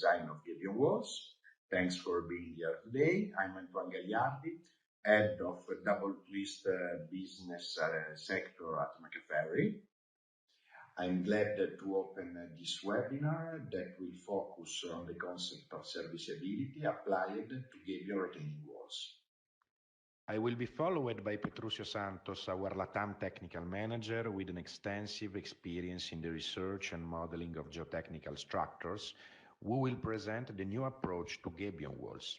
design of Gabion walls. Thanks for being here today. I'm Antoine Gagliardi, head of Double Twist business sector at McAfee. I'm glad to open this webinar that will focus on the concept of serviceability applied to Gabion retaining walls. I will be followed by Petruccio Santos, our LATAM technical manager with an extensive experience in the research and modeling of geotechnical structures, who will present the new approach to Gabion walls.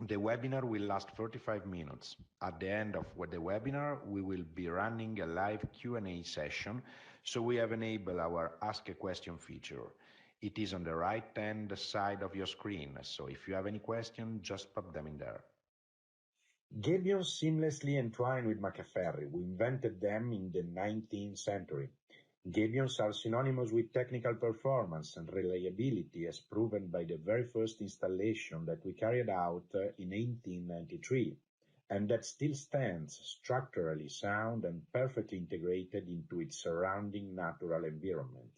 The webinar will last 45 minutes. At the end of the webinar, we will be running a live Q&A session, so we have enabled our Ask a Question feature. It is on the right-hand side of your screen, so if you have any question, just pop them in there. Gabion seamlessly entwined with Macaferri. We invented them in the 19th century. Gabions are synonymous with technical performance and reliability, as proven by the very first installation that we carried out in 1893, and that still stands structurally sound and perfectly integrated into its surrounding natural environment.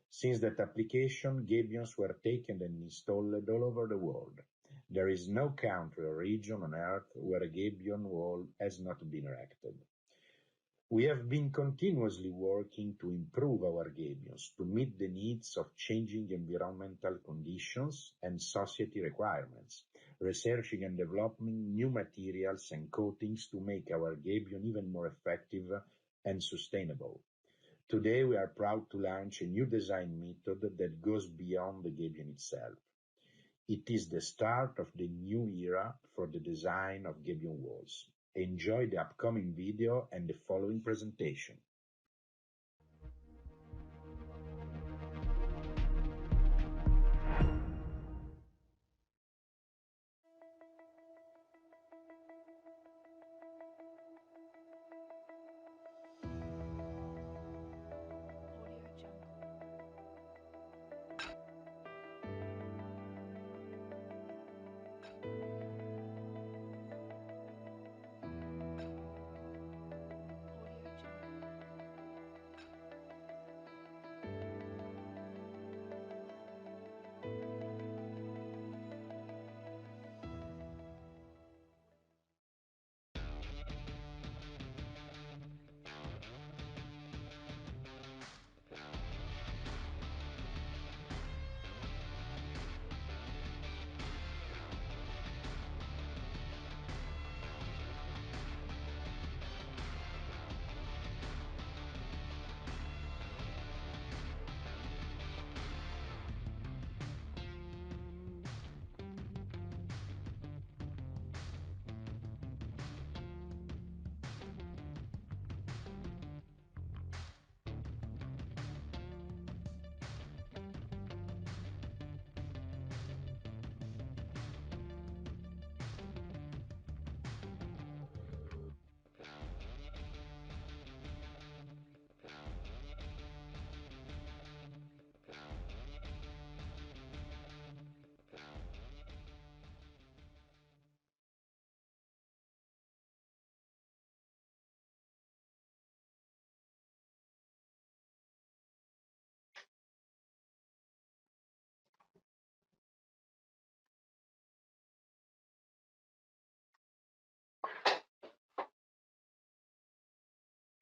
Since that application, Gabions were taken and installed all over the world. There is no country or region on Earth where a Gabion wall has not been erected. We have been continuously working to improve our Gabions to meet the needs of changing environmental conditions and society requirements, researching and developing new materials and coatings to make our Gabion even more effective and sustainable. Today, we are proud to launch a new design method that goes beyond the Gabion itself. It is the start of the new era for the design of Gabion walls. Enjoy the upcoming video and the following presentation.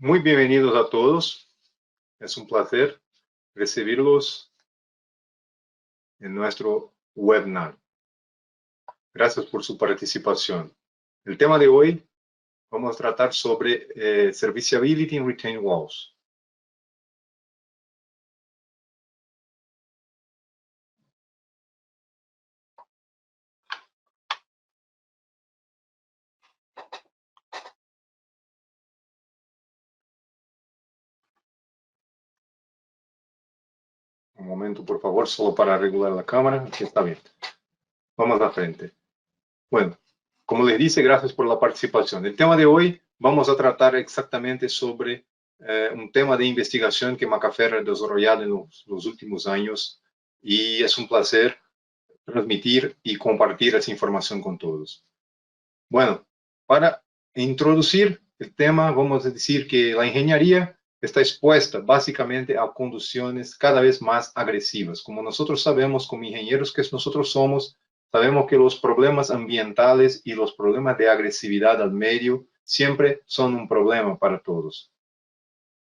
Muy bienvenidos a todos. Es un placer recibirlos en nuestro webinar. Gracias por su participación. El tema de hoy vamos a tratar sobre Serviceability in Retaining Walls. Un momento, por favor, solo para regular la cámara. Aquí está bien. Vamos a frente. Bueno, como les dice, gracias por la participación. El tema de hoy vamos a tratar exactamente sobre un tema de investigación que Macaferri ha desarrollado en los últimos años y es un placer transmitir y compartir esa información con todos. Bueno, para introducir el tema, vamos a decir que la ingeniería está expuesta básicamente a conducciones cada vez más agresivas. Como nosotros sabemos, como ingenieros que nosotros somos, sabemos que los problemas ambientales y los problemas de agresividad al medio siempre son un problema para todos.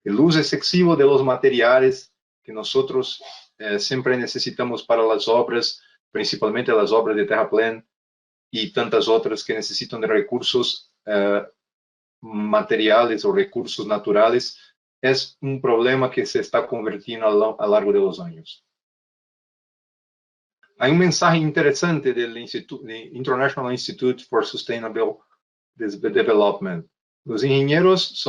El uso excesivo de los materiales que nosotros siempre necesitamos para las obras, principalmente las obras de terraplén y tantas otras que necesitan de recursos materiales o recursos naturales, es un problema que se está convirtiendo a lo largo de los años. Hay un mensaje interesante del International Institute for Sustainable Development. Los ingenieros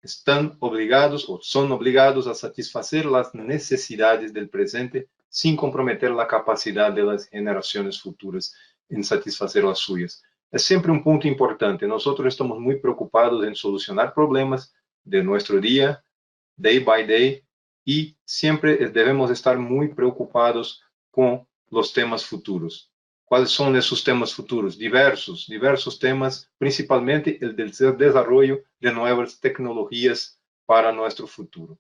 están obligados o son obligados a satisfacer las necesidades del presente sin comprometer la capacidad de las generaciones futuras en satisfacer las suyas. Es siempre un punto importante. Nosotros estamos muy preocupados en solucionar problemas de nuestro día, day by day, y siempre debemos estar muy preocupados con los temas futuros. ¿Cuáles son esos temas futuros? Diversos temas, principalmente el del desarrollo de nuevas tecnologías para nuestro futuro.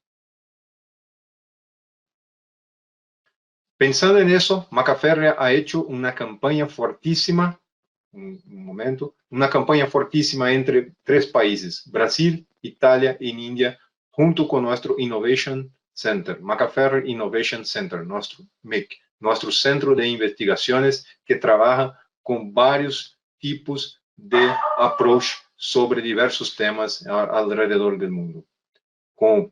Pensando en eso, Maccaferri ha hecho una campaña fortísima, una campaña fortísima entre 3 países, Brasil, Italia y India, junto con nuestro Innovation Center, Maccaferri Innovation Center, nuestro MIC, nuestro centro de investigaciones que trabaja con varios tipos de approach sobre diversos temas alrededor del mundo,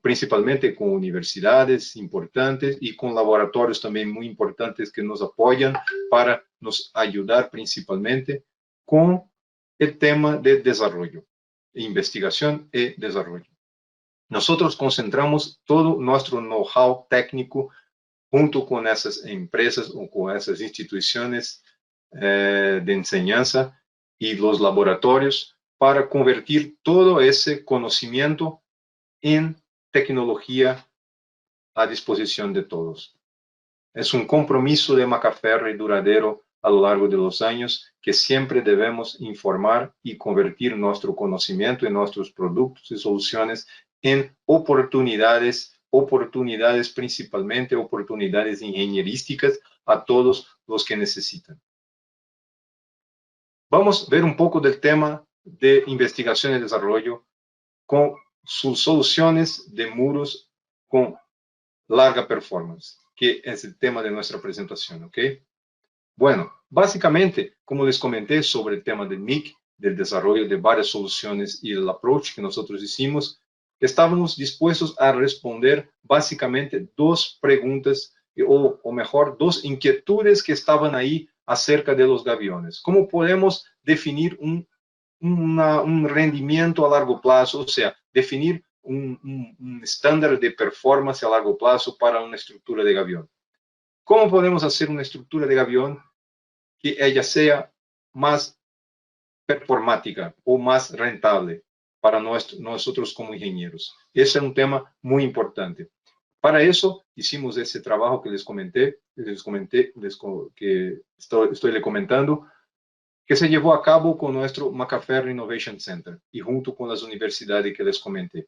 principalmente con universidades importantes y con laboratorios también muy importantes que nos apoyan para nos ayudar principalmente con el tema de desarrollo, investigación y desarrollo. Nosotros concentramos todo nuestro know-how técnico junto con esas empresas o con esas instituciones de enseñanza y los laboratorios para convertir todo ese conocimiento en tecnología a disposición de todos. Es un compromiso de Maccaferri duradero a lo largo de los años que siempre debemos informar y convertir nuestro conocimiento y nuestros productos y soluciones en oportunidades principalmente oportunidades ingenierísticas a todos los que necesitan. Vamos a ver un poco del tema de investigación y desarrollo con sus soluciones de muros con larga performance, que es el tema de nuestra presentación, ¿ok? Bueno, básicamente, como les comenté sobre el tema del MIC, del desarrollo de varias soluciones y el approach que nosotros hicimos, estábamos dispuestos a responder básicamente 2 preguntas, o mejor, 2 inquietudes que estaban ahí acerca de los gaviones. ¿Cómo podemos definir un rendimiento a largo plazo? O sea, definir un estándar de performance a largo plazo para una estructura de gavión. ¿Cómo podemos hacer una estructura de gavión que ella sea más performática o más rentable para nosotros como ingenieros? Ese es un tema muy importante. Para eso hicimos ese trabajo que les comenté, que estoy le comentando, que se llevó a cabo con nuestro Maccaferri Innovation Center y junto con las universidades que les comenté.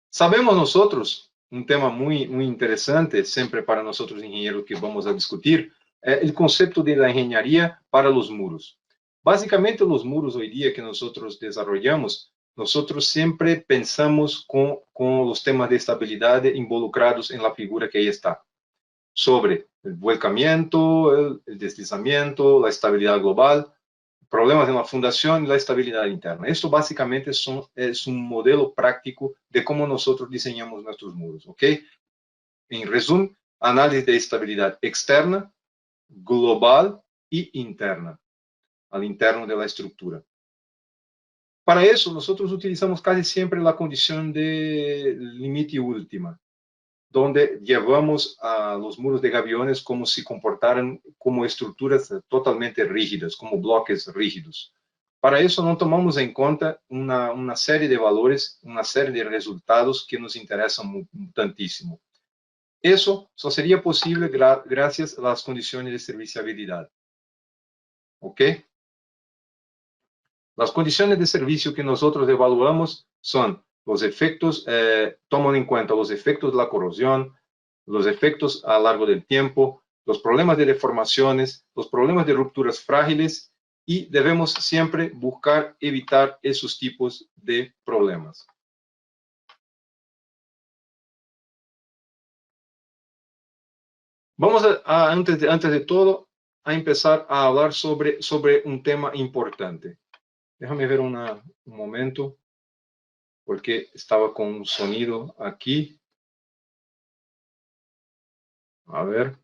Sabemos nosotros, un tema muy interesante, siempre para nosotros ingenieros que vamos a discutir, el concepto de la ingeniería para los muros. Básicamente los muros hoy día que nosotros desarrollamos, nosotros siempre pensamos con los temas de estabilidad involucrados en la figura que ahí está, sobre el volcamiento, el deslizamiento, la estabilidad global, problemas en la fundación y la estabilidad interna. Esto básicamente es un modelo práctico de cómo nosotros diseñamos nuestros muros, ¿ok? En resumen, análisis de estabilidad externa, global y interna, al interno de la estructura. Para eso, nosotros utilizamos casi siempre la condición de límite última, donde llevamos a los muros de gaviones como si comportaran como estructuras totalmente rígidas, como bloques rígidos. Para eso no tomamos en cuenta una serie de valores, una serie de resultados que nos interesan tantísimo. Eso solo sería posible gracias a las condiciones de serviciabilidad. ¿Ok? Las condiciones de servicio que nosotros evaluamos son los efectos, toman en cuenta los efectos de la corrosión, los efectos a lo largo del tiempo, los problemas de deformaciones, los problemas de rupturas frágiles, y debemos siempre buscar evitar esos tipos de problemas. Vamos antes de todo, a empezar a hablar sobre un tema importante. Déjame ver un momento, porque estaba con un sonido aquí. A ver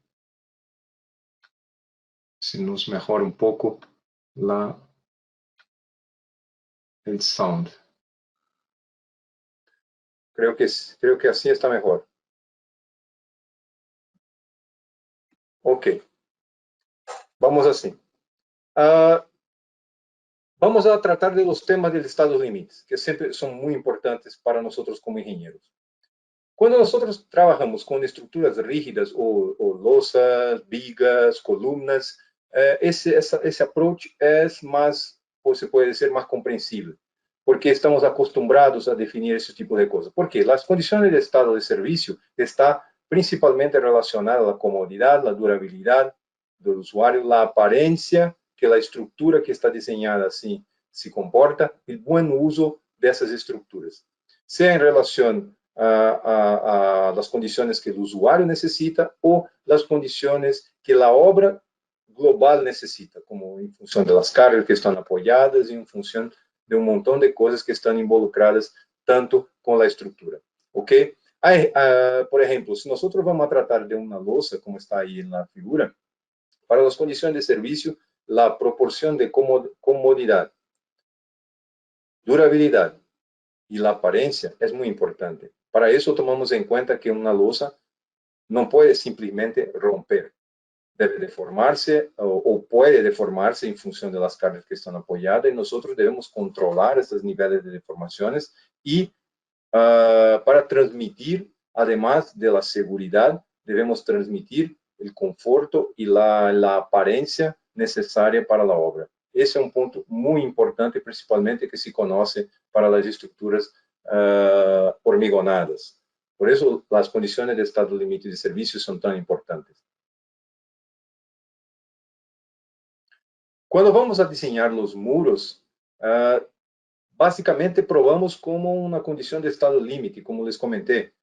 si nos mejora un poco el sound. Creo que así está mejor. Ok. Vamos así. Vamos a tratar de los temas del estado límites, que siempre son muy importantes para nosotros como ingenieros. Cuando nosotros trabajamos con estructuras rígidas o losas, vigas, columnas, ese approach es más, o se puede decir, más comprensible, porque estamos acostumbrados a definir ese tipo de cosas. Porque las condiciones de estado de servicio están principalmente relacionadas a la comodidad, la durabilidad del usuario, la apariencia que la estructura que está diseñada así se comporta, el buen uso de esas estructuras, sea en relación a las condiciones que el usuario necesita o las condiciones que la obra global necesita, como en función de las cargas que están apoyadas y en función de un montón de cosas que están involucradas tanto con la estructura. ¿Ok? Por ejemplo, si nosotros vamos a tratar de una losa, como está ahí en la figura, para las condiciones de servicio, la proporción de comodidad, durabilidad y la apariencia es muy importante. Para eso tomamos en cuenta que una losa no puede simplemente romper. Debe deformarse o puede deformarse en función de las cargas que están apoyadas, y nosotros debemos controlar estos niveles de deformaciones y para transmitir, además de la seguridad, debemos transmitir el conforto y la apariencia necesaria para la obra. Ese es un punto muy importante, principalmente que se conoce para las estructuras hormigonadas. Por eso las condiciones de estado límite de servicio son tan importantes. Cuando vamos a diseñar los muros, básicamente probamos como una condición de estado límite, como les comenté.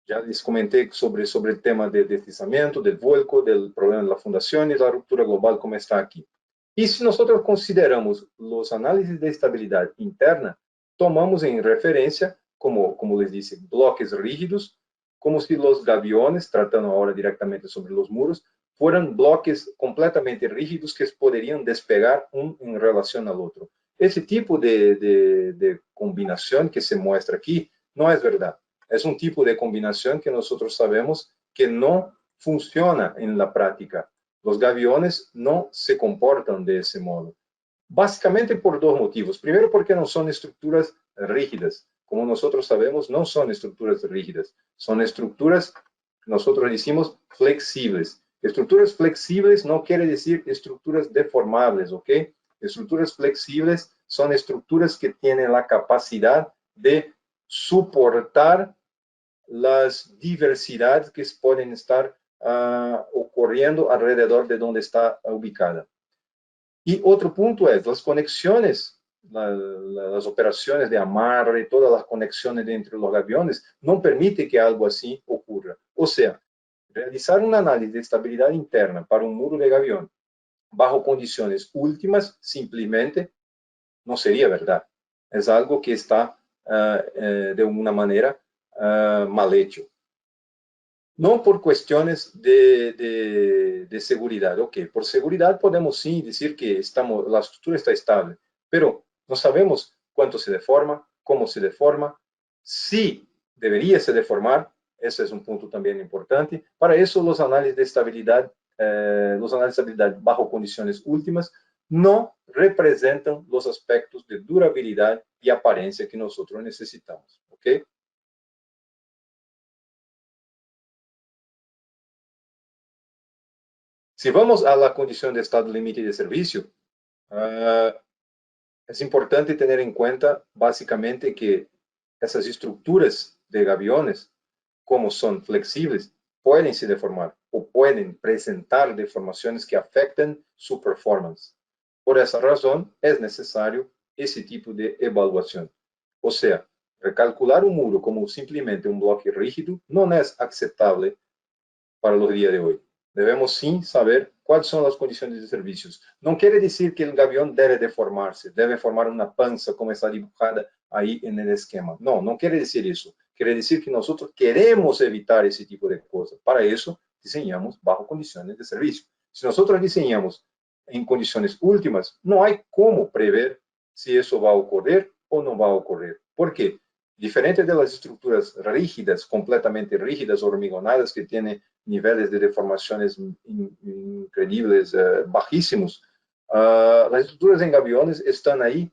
Ya les comenté sobre el tema del deslizamiento, del vuelco, del problema de la fundación y la ruptura global, como está aquí. Y si nosotros consideramos los análisis de estabilidad interna, tomamos en referencia, como les dice, bloques rígidos, como si los gaviones, tratando ahora directamente sobre los muros, fueran bloques completamente rígidos que podrían despegar en relación al otro. Ese tipo de combinación que se muestra aquí no es verdad. Es un tipo de combinación que nosotros sabemos que no funciona en la práctica. Los gaviones no se comportan de ese modo. Básicamente por dos motivos. Primero, porque no son estructuras rígidas. Como nosotros sabemos, no son estructuras rígidas. Son estructuras, nosotros decimos, flexibles. Estructuras flexibles no quiere decir estructuras deformables, ¿ok? Estructuras flexibles son estructuras que tienen la capacidad de soportar las diversidades que pueden estar ocurriendo alrededor de donde está ubicada. Y otro punto es las conexiones, las operaciones de amarre, todas las conexiones entre los aviones, no permite que algo así ocurra. O sea, realizar un análisis de estabilidad interna para un muro de gavión bajo condiciones últimas simplemente no sería verdad. Es algo que está de una manera mal hecho. No por cuestiones de seguridad. Ok, por seguridad podemos sí decir que la estructura está estable, pero no sabemos cuánto se deforma, cómo se deforma, si debería se deformar. Ese es un punto también importante. Para eso los análisis de estabilidad bajo condiciones últimas no representan los aspectos de durabilidad y apariencia que nosotros necesitamos. ¿Ok? Si vamos a la condición de estado límite de servicio, es importante tener en cuenta básicamente que essas estruturas de gaviones, como son flexibles, pueden se deformar o pueden presentar deformaciones que afecten su performance. Por esa razón, es necesario ese tipo de evaluación. O sea, recalcular un muro como simplemente un bloque rígido no es aceptable para los días de hoy. Debemos sim saber cuáles son las condiciones de servicios. No quiere decir que el gavión debe deformarse, debe formar una panza como está dibujada ahí en el esquema. No, no quiere decir eso. Quiere decir que nosotros queremos evitar ese tipo de cosas. Para eso, diseñamos bajo condiciones de servicio. Si nosotros diseñamos en condiciones últimas, no hay cómo prever si eso va a ocurrir o no va a ocurrir. ¿Por qué? Diferente de las estructuras rígidas, completamente rígidas, hormigonadas, que tienen niveles de deformaciones increíbles, bajísimos, las estructuras en gaviones están ahí,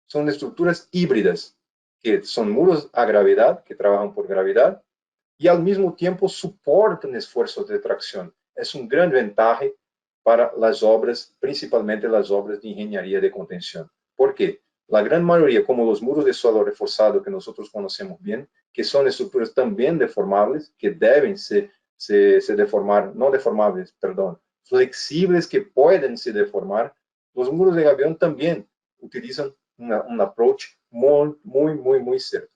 son estructuras híbridas, que son muros a gravedad, que trabajan por gravedad, y al mismo tiempo soportan esfuerzos de tracción. Es un gran ventaja para las obras, principalmente las obras de ingeniería de contención. ¿Por qué? La gran mayoría, como los muros de suelo reforzado que nosotros conocemos bien, que son estructuras también deformables, que deben se deformar, no deformables, perdón, flexibles que pueden se deformar, los muros de gavión también utilizan un approach muy cierto.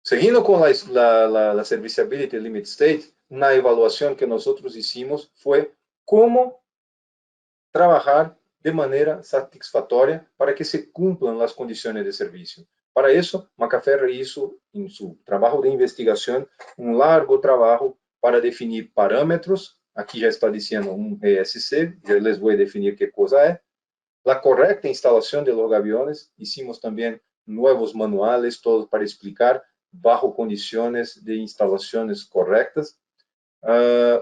Seguindo con la Serviceability Limit State, una evaluación que nosotros hicimos fue cómo trabajar de manera satisfactoria para que se cumplan las condiciones de servicio. Para eso, Macaferri hizo en su trabajo de investigación un largo trabajo para definir parámetros. Aquí ya está diciendo un ESC, ya les voy a definir qué cosa es. La correcta instalación de los gaviones, hicimos también nuevos manuales, todos para explicar bajo condiciones de instalaciones correctas.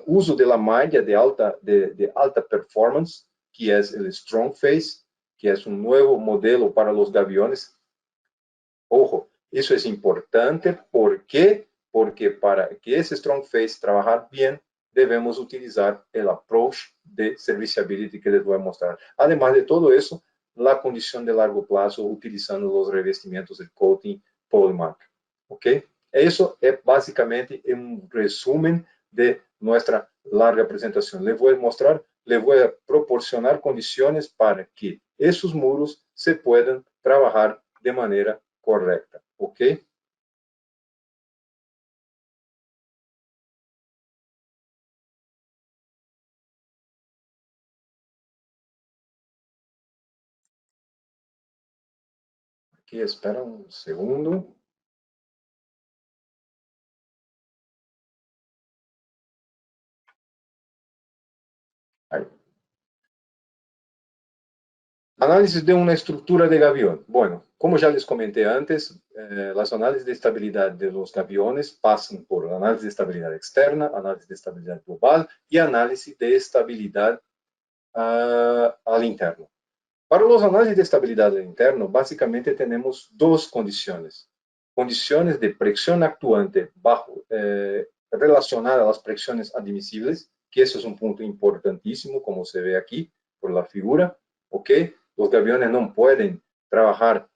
Uso de la malla de alta performance, que es el Strong Face, que es un nuevo modelo para los gaviones. Ojo, eso es importante. ¿Por qué? Porque para que ese Strong Face trabajar bien, debemos utilizar el approach de serviceability que les voy a mostrar. Además de todo eso, la condición de largo plazo utilizando los revestimientos del coating Polymark. ¿Ok? Eso es básicamente un resumen de nuestra larga presentación. Les voy a mostrar, les voy a proporcionar condiciones para que esos muros se puedan trabajar de manera correcta. ¿Ok? Aquí, espera un segundo. Ahí. Análisis de una estructura de gavión. Bueno, como ya les comenté antes, las análisis de estabilidad de los gaviones pasan por análisis de estabilidad externa, análisis de estabilidad global y análisis de estabilidad al interno. Para los análisis de estabilidad al interno, básicamente tenemos dos condiciones. Condiciones de presión actuante bajo, relacionada a las presiones admisibles, que eso es un punto importantísimo, como se ve aquí por la figura. ¿Ok? Los gaviones no pueden trabajar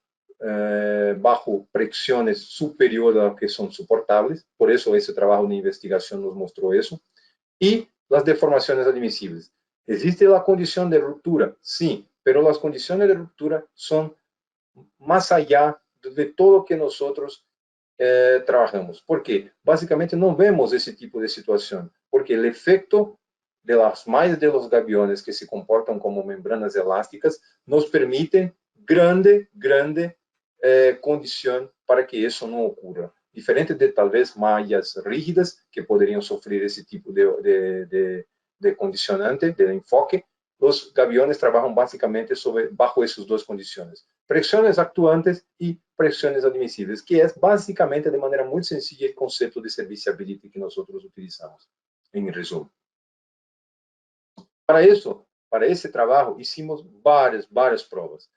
bajo presiones superiores a las que son soportables, por eso ese trabajo de investigación nos mostró eso. Y las deformaciones admisibles. ¿Existe la condición de ruptura? Sí, pero las condiciones de ruptura son más allá de todo lo que nosotros trabajamos. ¿Por qué? Básicamente no vemos ese tipo de situación, porque el efecto de las mallas de los gaviones que se comportan como membranas elásticas nos permiten grande condición para que eso no ocurra. Diferente de tal vez mallas rígidas que podrían sufrir ese tipo de condicionante, de enfoque, los gaviones trabajan básicamente bajo esas dos condiciones. Presiones actuantes y presiones admisibles, que es básicamente de manera muy sencilla el concepto de serviceability que nosotros utilizamos, en resumen. Para eso, para ese trabajo, hicimos varias pruebas.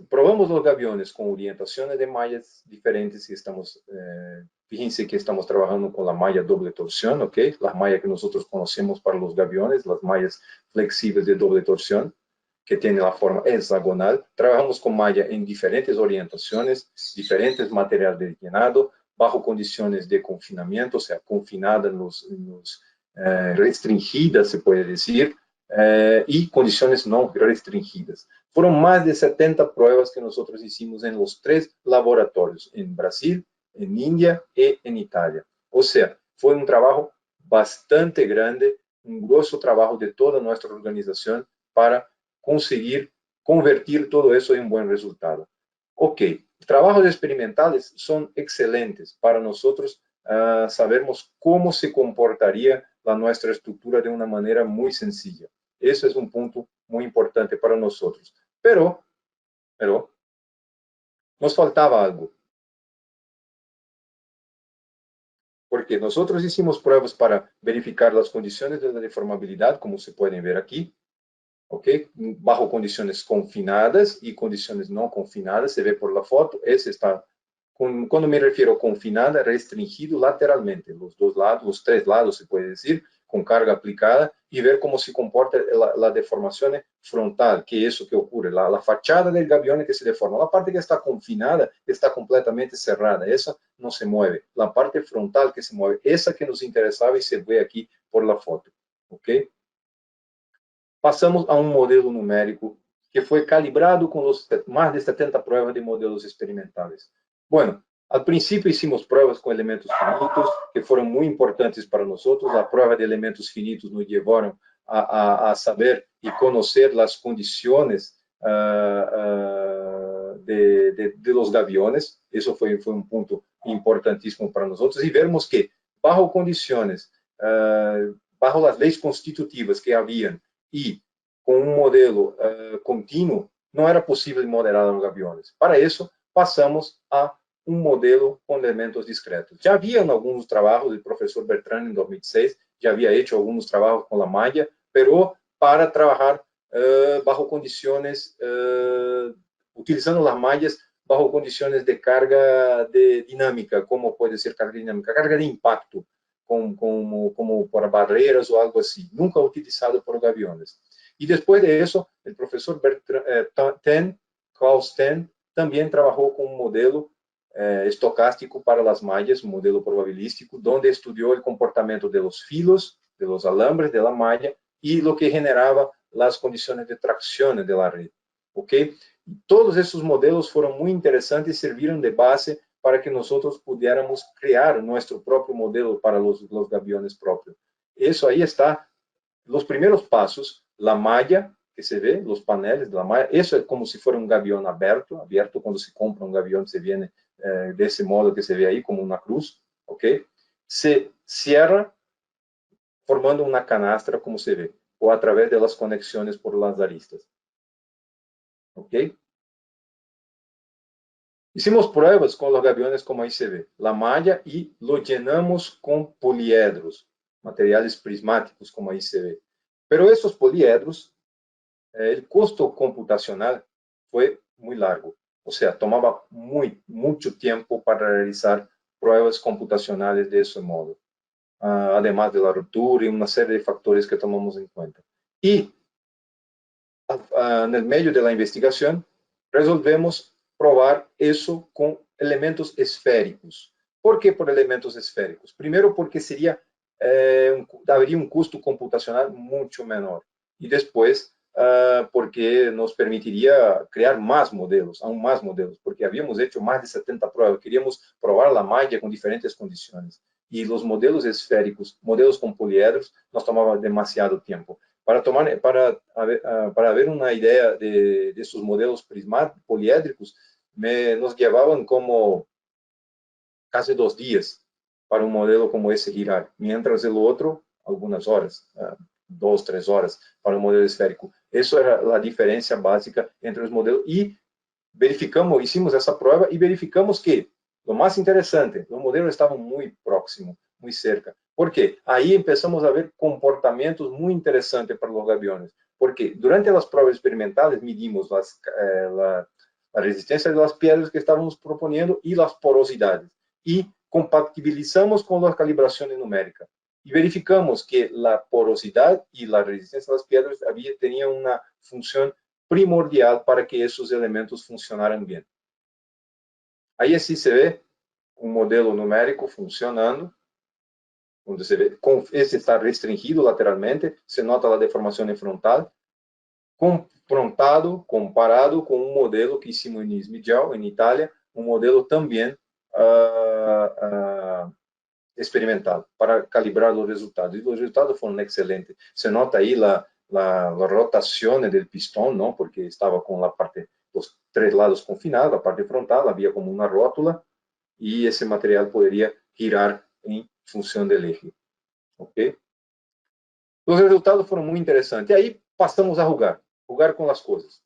Probamos los gaviones con orientaciones de mallas diferentes que estamos, fíjense que estamos trabajando con la malla doble torsión, ¿ok? La malla que nosotros conocemos para los gaviones, las mallas flexibles de doble torsión. que tiene la forma hexagonal. Trabajamos con malla en diferentes orientaciones, diferentes materiales de llenado, bajo condiciones de confinamiento, o sea, confinada restringidas, se puede decir, y condiciones no restringidas. Fueron más de 70 pruebas que nosotros hicimos en los 3 laboratorios, en Brasil, en India y en Italia. O sea, fue un trabajo bastante grande, un grueso trabajo de toda nuestra organización para conseguir convertir todo eso en un buen resultado. Ok, trabajos experimentales son excelentes para nosotros sabermos cómo se comportaría nuestra estructura de una manera muy sencilla. Eso es un punto muy importante para nosotros. Pero nos faltaba algo. Porque nosotros hicimos pruebas para verificar las condiciones de la deformabilidad, como se pueden ver aquí, ¿ok? Bajo condiciones confinadas y condiciones no confinadas, se ve por la foto, ese está, cuando me refiero a confinada, restringido lateralmente, los 2 lados, los 3 lados, se puede decir, con carga aplicada, y ver cómo se comporta la deformación frontal, que es eso que ocurre, la fachada del gavión que se deforma. La parte que está confinada está completamente cerrada, esa no se mueve. La parte frontal que se mueve, esa que nos interesaba y se ve aquí por la foto, ¿ok? Passamos a um modelo numérico que foi calibrado com mais de 70 pruebas de modelos experimentais. Bueno, al princípio hicimos pruebas com elementos finitos, que foram muito importantes para nós. A prova de elementos finitos nos levaram a saber e conhecer as condições de los gaviones. Isso foi um ponto importantíssimo para nós. E vermos que, bajo condições, bajo as leis constitutivas que haviam, e com um modelo contínuo, não era possível modelar os gaviones. Para isso, passamos a um modelo com elementos discretos. Já havia alguns trabalhos, o professor Bertrand, em 2006, já havia feito alguns trabalhos com a malla, pero para trabalhar bajo condições, utilizando as mallas bajo condições de carga dinâmica, como pode ser carga dinâmica, carga de impacto, como por barreiras ou algo assim, nunca utilizado por gaviones. E depois de isso, o professor Klaus Ten, também trabalhou com um modelo estocástico para as mallas, um modelo probabilístico, onde estudou o comportamento de los filos, de los alambres de la malla e o que generava as condições de tração de la red. Ok? Todos esses modelos foram muito interessantes e serviram de base para que nós pudiéramos criar nosso próprio modelo para os gaviones próprios. Isso aí está, os primeiros passos, a malla, que se vê, os paneles da malla, isso é como se fosse um gavião aberto quando se compra um gavião, se vê desse modo que se vê aí, como uma cruz, ok? Se cierra, formando uma canastra, como se vê, ou através das conexões por las aristas. Ok? Hicimos pruebas con los gaviones como ahí se ve, la malla, y lo llenamos con poliedros, materiales prismáticos como ahí se ve. Pero estos poliedros, el costo computacional fue muy largo, o sea, tomaba mucho tiempo para realizar pruebas computacionales de ese modo, además de la ruptura y una serie de factores que tomamos en cuenta. Y en el medio de la investigación, resolvemos provar isso com elementos esféricos. Por que por elementos esféricos? Primeiro, porque haveria um custo computacional muito menor. E depois, porque nos permitiria criar mais modelos, aún mais modelos, porque havíamos feito mais de 70 provas, queríamos provar a malla com diferentes condições. E os modelos esféricos, modelos com poliedros, nos tomava demasiado tempo. Para ver uma ideia desses modelos poliédricos, nos levavam como quase 2 dias para um modelo como esse girar, mientras o outro, algumas horas, 2, 3 horas para um modelo esférico. Isso era a diferença básica entre os modelos e hicimos essa prova e verificamos que, o mais interessante, os modelos estavam muito próximos, muito cerca. Por quê? Aí começamos a ver comportamentos muito interessantes para os gaviones, porque durante as provas experimentais medimos a resistência das pedras que estávamos propondo e as porosidades, e compatibilizamos com a calibração numérica, e verificamos que a porosidade e a resistência das pedras tinham uma função primordial para que esses elementos funcionaram bem. Aí assim se vê um modelo numérico funcionando, onde você vê, esse está restringido lateralmente, se nota a deformação frontal, confrontado, comparado com um modelo que hicimos em Smidgel, em Itália, um modelo também experimental, para calibrar os resultados. E os resultados foram excelentes. Se nota aí a rotação do pistão, não? Porque estava com a parte, os três lados confinados, a parte frontal, havia como uma rótula, e esse material poderia girar em função do eje. Ok? Os resultados foram muito interessantes. E aí passamos a jogar com as coisas.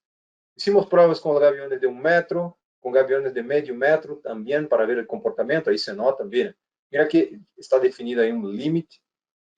Hicimos provas com gaviones de 1 metro, com gaviones de medio metro, também para ver o comportamento. Aí se nota, mira que está definido aí um limite.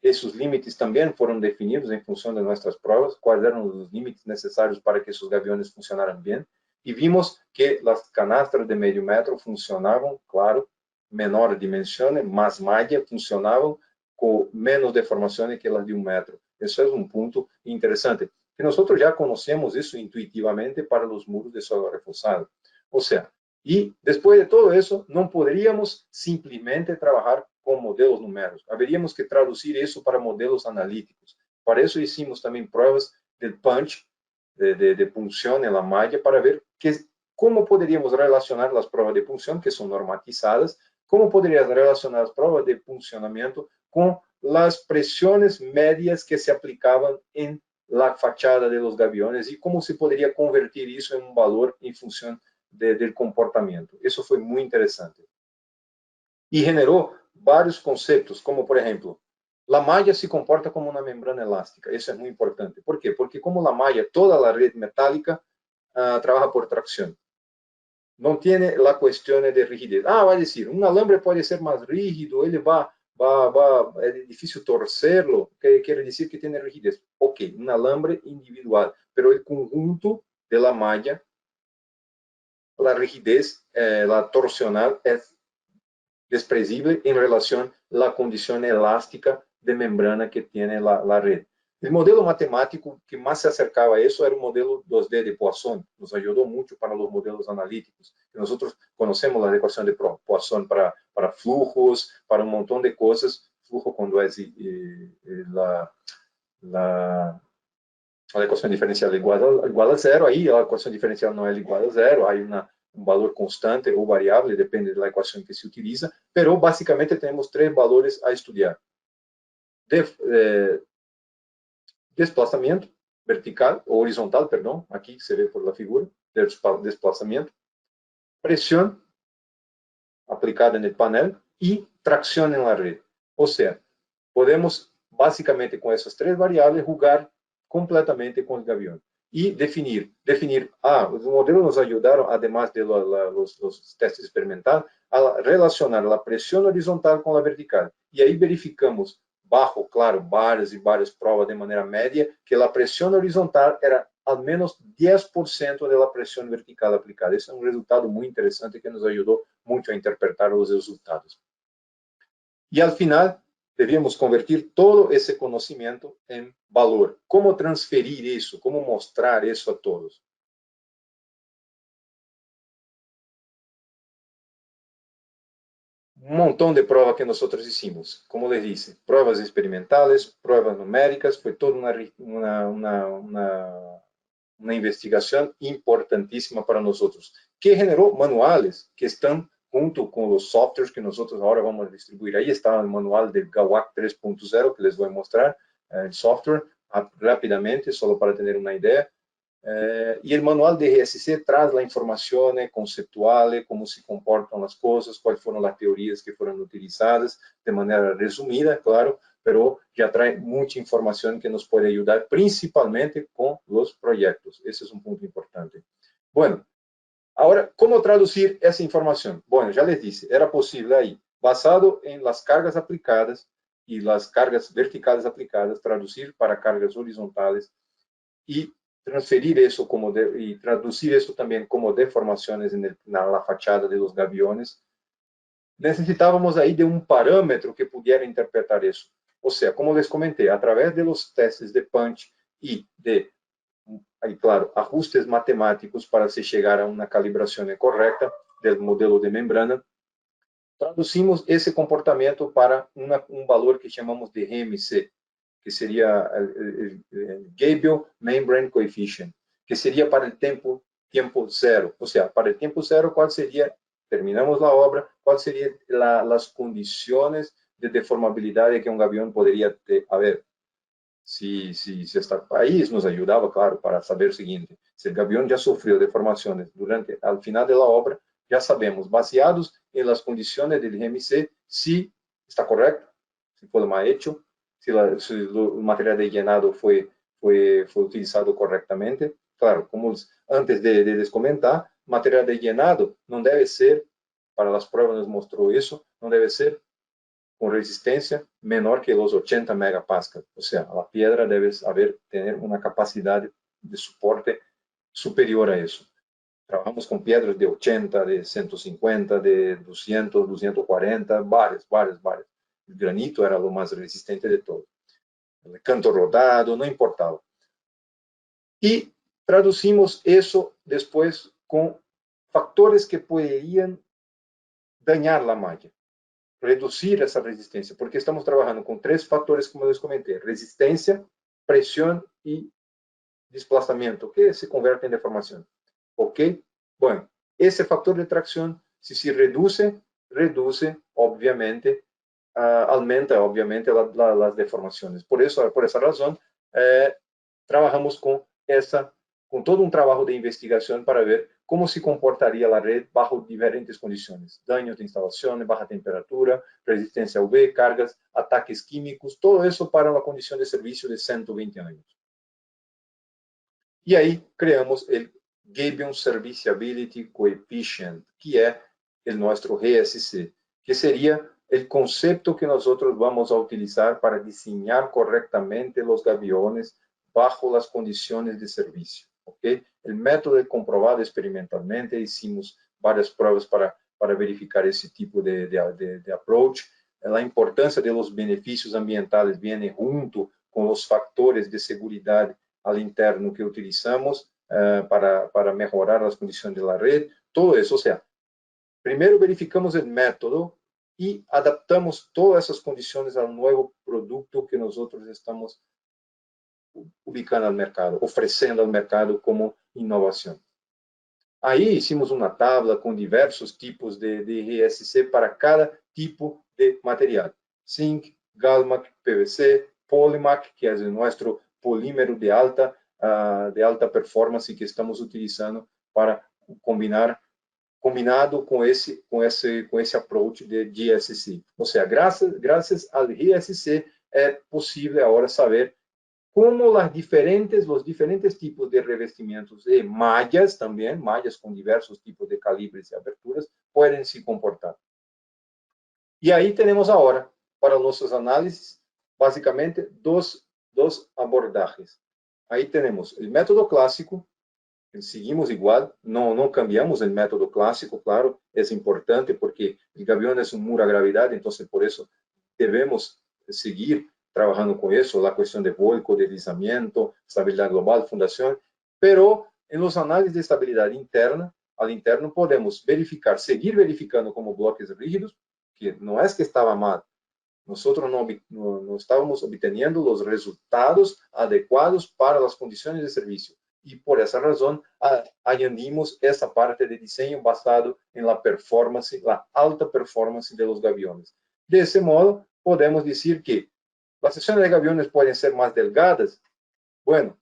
Esses limites também foram definidos em função de nossas provas, quais eram os limites necessários para que esses gaviones funcionaram bem. E vimos que as canastras de medio metro funcionavam, claro, menor dimensão, mais malha, funcionavam com menos deformação que as de 1 metro. Isso é um ponto interessante, que nós já conhecemos isso intuitivamente para os muros de solo reforçado. Ou seja, e depois de todo isso, não poderíamos simplesmente trabalhar com modelos numéricos. Haveríamos que traduzir isso para modelos analíticos. Para isso, hicimos também provas de punch, de punção na malha, para ver como poderíamos relacionar as provas de punção, que são normatizadas, como poderíamos relacionar as provas de funcionamento com as pressões médias que se aplicavam em la fachada de los gaviones e como se poderia convertir isso em um valor em função do comportamento. Isso foi muito interessante. E generou vários conceitos, como, por exemplo, a malha se comporta como uma membrana elástica. Isso é muito importante. Por quê? Porque como a malha, toda a rede metálica trabalha por tração. Não tem a questão de rigidez. Vai dizer, um alambre pode ser mais rígido, ele é difícil torcerlo, que quer dizer que tem rigidez. Ok, um alambre individual, mas o conjunto de la malha, a rigidez, a torsional, é desprezível em relação à condição elástica de membrana que tem a rede. O modelo matemático que mais se acercava a isso era o modelo 2D de Poisson. Nos ajudou muito para os modelos analíticos. Nós conhecemos a equação de Poisson para fluxos, para um montão de coisas. Fluxo quando é a equação diferencial igual a zero, aí a equação diferencial não é igual a zero, há um valor constante ou variável, depende da equação que se utiliza, pero basicamente temos três valores a estudar. Desplazamento vertical, ou horizontal, perdão, aqui se vê por la figura, desplazamento, pressão aplicada no painel e tração na rede. Ou seja, podemos, basicamente, com essas três variáveis, jogar completamente com o gavião. E definir. Os modelos nos ajudaram, además de los testes experimentais, a relacionar a pressão horizontal com a vertical. E aí verificamos, claro, várias e várias provas de maneira média, que a pressão horizontal era ao menos 10% da pressão vertical aplicada. Esse é um resultado muito interessante que nos ajudou muito a interpretar os resultados. E, ao final, devíamos convertir todo esse conhecimento em valor. Como transferir isso? Como mostrar isso a todos? Um montão de provas que nós hicimos. Como les disse, provas experimentais, provas numéricas, foi toda uma investigação importantíssima para nós, que generou manuais que estão junto com os softwares que nós agora vamos distribuir. Aí está o manual do GAWAC 3.0, que les vou mostrar, el software, rapidamente, só para ter uma ideia. E o manual de RSC traz a informação conceitual, como se comportam as coisas, quais foram as teorias que foram utilizadas, de maneira resumida, claro, pero já traz muita informação que nos pode ajudar, principalmente com os projetos. Esse é um ponto importante. Bueno, agora, como traduzir essa informação? Bom, já les disse, era possível aí, basado em las cargas aplicadas e las cargas verticais aplicadas, traduzir para cargas horizontais e transferir isso e traduzir isso também como deformações na fachada de los gaviones. Necessitávamos aí de um parâmetro que pudesse interpretar isso. Ou seja, como les comentei, através de los testes de punch e de aí, claro, ajustes matemáticos para se chegar a uma calibração correta do modelo de membrana. Traduzimos esse comportamento para um valor que chamamos de RMC, que seria o Gabriel Membrane Coefficient, que seria para o tempo zero. Ou seja, para o tempo zero, qual seria, terminamos a obra, qual seria as condições de deformabilidade que um gavião poderia haver. Se este país nos ajudava, claro, para saber o seguinte: se o gavião já sofreu deformações durante al final da obra, já sabemos, baseados em las condições do RMC, se está correto, se foi mal hecho, se o material de llenado foi utilizado corretamente. Claro, como antes de les comentar, material de llenado não deve ser, para as provas nos mostrou isso, não deve ser com resistência menor que os 80 megapascal. Ou seja, a pedra deve ter uma capacidade de suporte superior a isso. Trabalhamos com pedras de 80, de 150, de 200, 240, várias. O granito era o mais resistente de todo. O canto rodado, não importava. E traduzimos isso depois com fatores que poderiam dañar a malha, reduzir essa resistência, porque estamos trabalhando com 3 fatores, como eu les comentei: resistência, pressão e desplazamento, que se converte em deformação. Ok? Bom, esse fator de tração, se reduz, obviamente, aumenta, obviamente, as deformações. Por essa razão, trabalhamos com todo um trabalho de investigação para ver como se comportaria a rede bajo diferentes condições: danos de instalação, baixa temperatura, resistência a UV, cargas, ataques químicos, todo isso para uma condição de serviço de 120 anos. E aí criamos o Gabion Serviceability Coefficient, que é o nosso RSC, que seria o conceito que nós vamos a utilizar para desenhar corretamente os gaviones bajo as condições de serviço. Okay? O método é comprovado experimentalmente, hicimos várias provas para verificar esse tipo de approach. A importância dos benefícios ambientais vem junto com os fatores de segurança ao interno que utilizamos para melhorar as condições da rede. Todo isso, ou seja, primeiro verificamos o método e adaptamos todas essas condições ao novo produto que nós estamos ubicando ao mercado, oferecendo ao mercado como inovação. Aí hicimos uma tabla com diversos tipos de RSC para cada tipo de material: zinc, Galmac, PVC, Polymac, que é o nosso polímero de alta performance que estamos utilizando para combinado com esse approach de GSC. Ou seja, graças ao GSC é possível agora saber como os diferentes tipos de revestimentos e malhas também, malhas com diversos tipos de calibres e aberturas, podem se comportar. E aí temos agora, para nossas análises, basicamente, dois abordagens. Aí temos o método clássico, seguimos igual, não cambiamos o método clássico, claro, é importante porque o gavião é um muro a gravidade, então por isso devemos seguir trabalhando com isso, a questão de volco, deslizamento, estabilidade global, fundação, pero em los análises de estabilidade interna, ao interno podemos seguir verificando como bloques rígidos, que não é que estava mal, nós não estávamos obteniendo os resultados adequados para as condições de serviço. E por essa razão, añadimos essa parte de desenho basado em la alta performance de los gaviones. Desse modo, podemos dizer que as secções de gaviones podem ser mais delgadas. Bueno,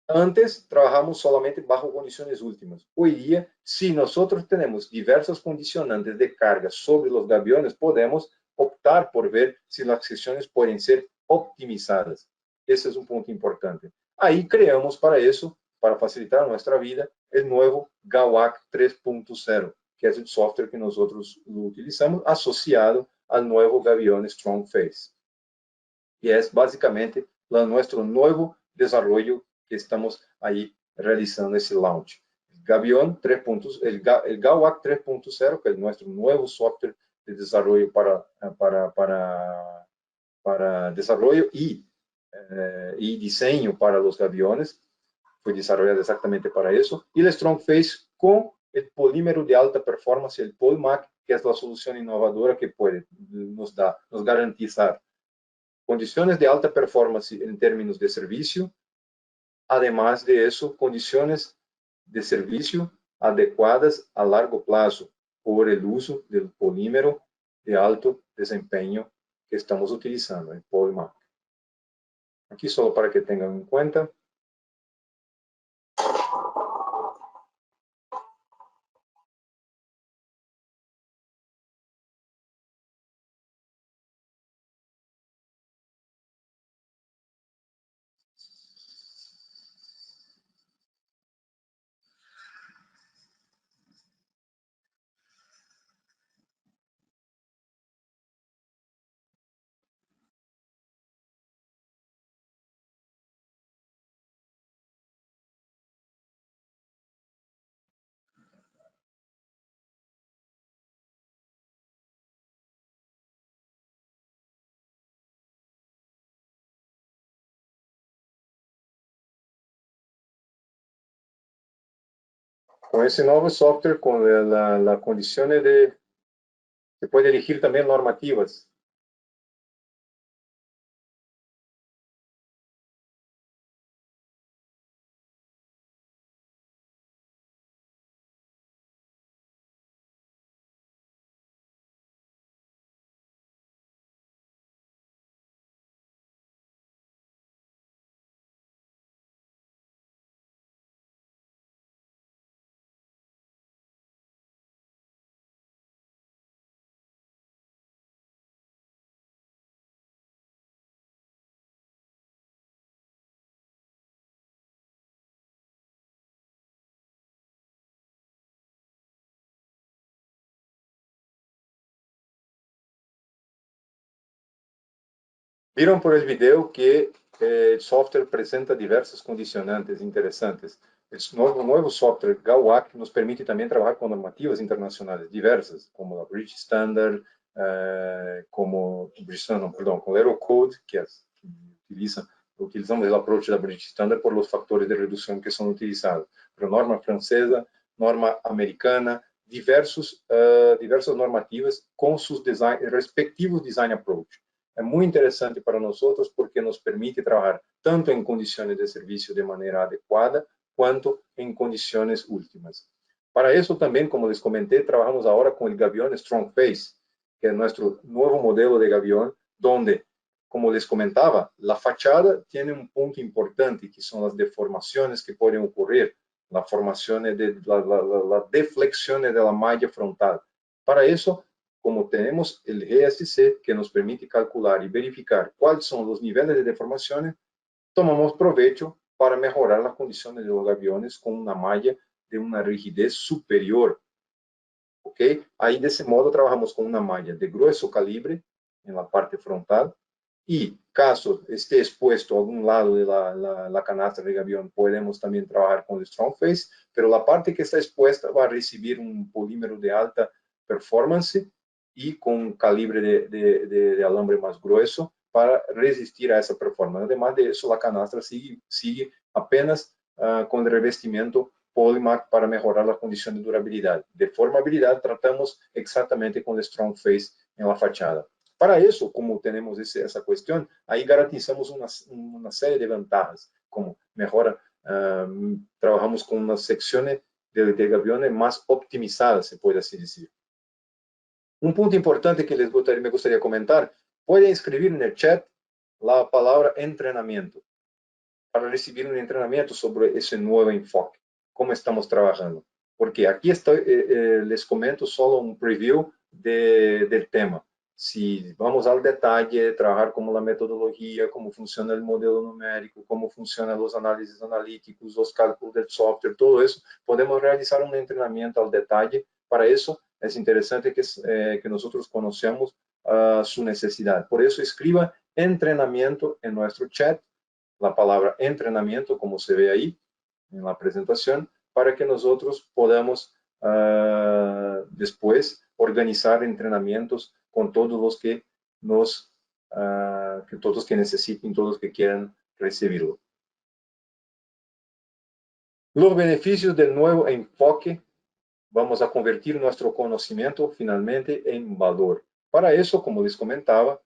antes trabajamos solamente bajo condições últimas. Hoy día, si nosotros tenemos diversas condicionantes de carga sobre los gaviones, podemos optar por ver si las secciones pueden ser optimizadas. Esse é um ponto importante. Aí criamos para isso, para facilitar nossa vida, o novo GAWAC 3.0, que é o software que nós utilizamos associado ao novo Gavion Strong Face. E é basicamente o nosso novo desenvolvimento que estamos aí realizando esse launch. Gavion 3.0, el GAWAC 3.0, que é o nosso novo software de desenvolvimento para desenvolvimento e desenho para os gaviones. fue desarrollada exactamente para eso, y el Strong Face con el polímero de alta performance, el Polymac, que es la solución innovadora que puede nos garantizar condiciones de alta performance en términos de servicio, además de eso, condiciones de servicio adecuadas a largo plazo por el uso del polímero de alto desempeño que estamos utilizando, el Polymac. Aquí solo para que tengan en cuenta. Con ese nuevo software, con la condición de, se puede elegir también normativas. Vieron por el video que el software presenta diversas condicionantes interesantes. El nuevo software GAWAC nos permite también trabajar con normativas internacionales diversas, como la British Standard, con el Eurocode, que utilizamos el approach de la British Standard por los factores de reducción que son utilizados. Pero norma francesa, norma americana, diversas normativas con sus respectivos design approach. É muito interessante para nós porque nos permite trabalhar tanto em condições de serviço de maneira adequada, quanto em condições últimas. Para isso também, como les comentei, trabalhamos agora com o Gavião Strong Face, que é nosso novo modelo de Gavião, onde, como les comentava, a fachada tem um ponto importante, que são as deformações que podem ocorrer, a formação de la deflexión de la malla frontal. Para isso, como tenemos el GSC que nos permite calcular y verificar cuáles son los niveles de deformaciones, tomamos provecho para mejorar las condiciones de los aviones con una malla de una rigidez superior. ¿Ok? Ahí de ese modo trabajamos con una malla de grueso calibre en la parte frontal y caso esté expuesto a algún lado de la canastra del avión, podemos también trabajar con el Strong Face, pero la parte que está expuesta va a recibir un polímero de alta performance y con un calibre de alambre más grueso para resistir a esa performance. Además de eso, la canastra sigue apenas con el revestimiento Polymac para mejorar la condición de durabilidad. De formabilidad tratamos exactamente con el Strong Face en la fachada. Para eso, como tenemos esa cuestión, ahí garantizamos una serie de ventajas, como mejora, trabajamos con unas secciones de aviones más optimizadas, se puede así decir. Un punto importante que me gustaría comentar, pueden escribir en el chat la palabra entrenamiento para recibir un entrenamiento sobre ese nuevo enfoque, cómo estamos trabajando. Porque aquí les comento solo un preview del tema. Si vamos al detalle, trabajar como la metodología, cómo funciona el modelo numérico, cómo funcionan los análisis analíticos, los cálculos del software, todo eso, podemos realizar un entrenamiento al detalle. Para eso es interesante que nosotros conozcamos su necesidad. Por eso escriba entrenamiento en nuestro chat, la palabra entrenamiento, como se ve ahí en la presentación, para que nosotros podamos después organizar entrenamientos con todos los que todos que necesiten, todos que quieran recibirlo. Los beneficios del nuevo enfoque: vamos a convertir nuestro conocimiento finalmente en valor. Para eso, como les comentaba,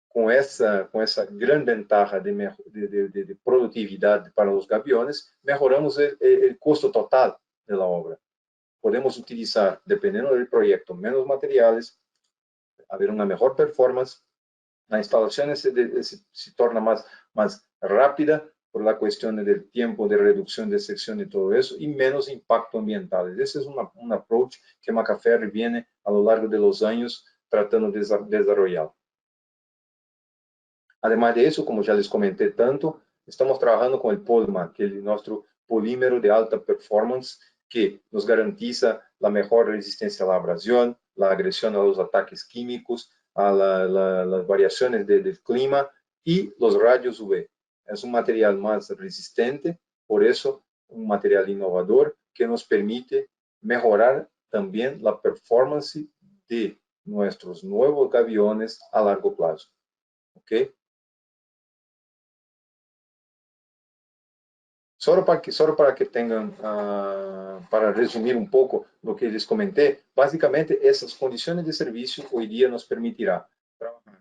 con esa gran ventaja de productividad para los gaviones, mejoramos el costo total de la obra. Podemos utilizar, dependiendo del proyecto, menos materiales, haber una mejor performance, la instalación se torna más rápida por la cuestión del tiempo de reducción de sección y todo eso, y menos impacto ambiental. Ese es un approach que Maccaferry viene a lo largo de los años tratando de desarrollar. Además de eso, como ya les comenté tanto, estamos trabajando con el Polymac, que es nuestro polímero de alta performance, que nos garantiza la mejor resistencia a la abrasión, la agresión a los ataques químicos, a las variaciones del clima y los rayos UV. Es un material más resistente, por eso un material innovador que nos permite mejorar también la performance de nuestros nuevos aviones a largo plazo. ¿Ok? Solo para que tengan, para resumir un poco lo que les comenté, básicamente esas condiciones de servicio hoy día nos permitirá trabajar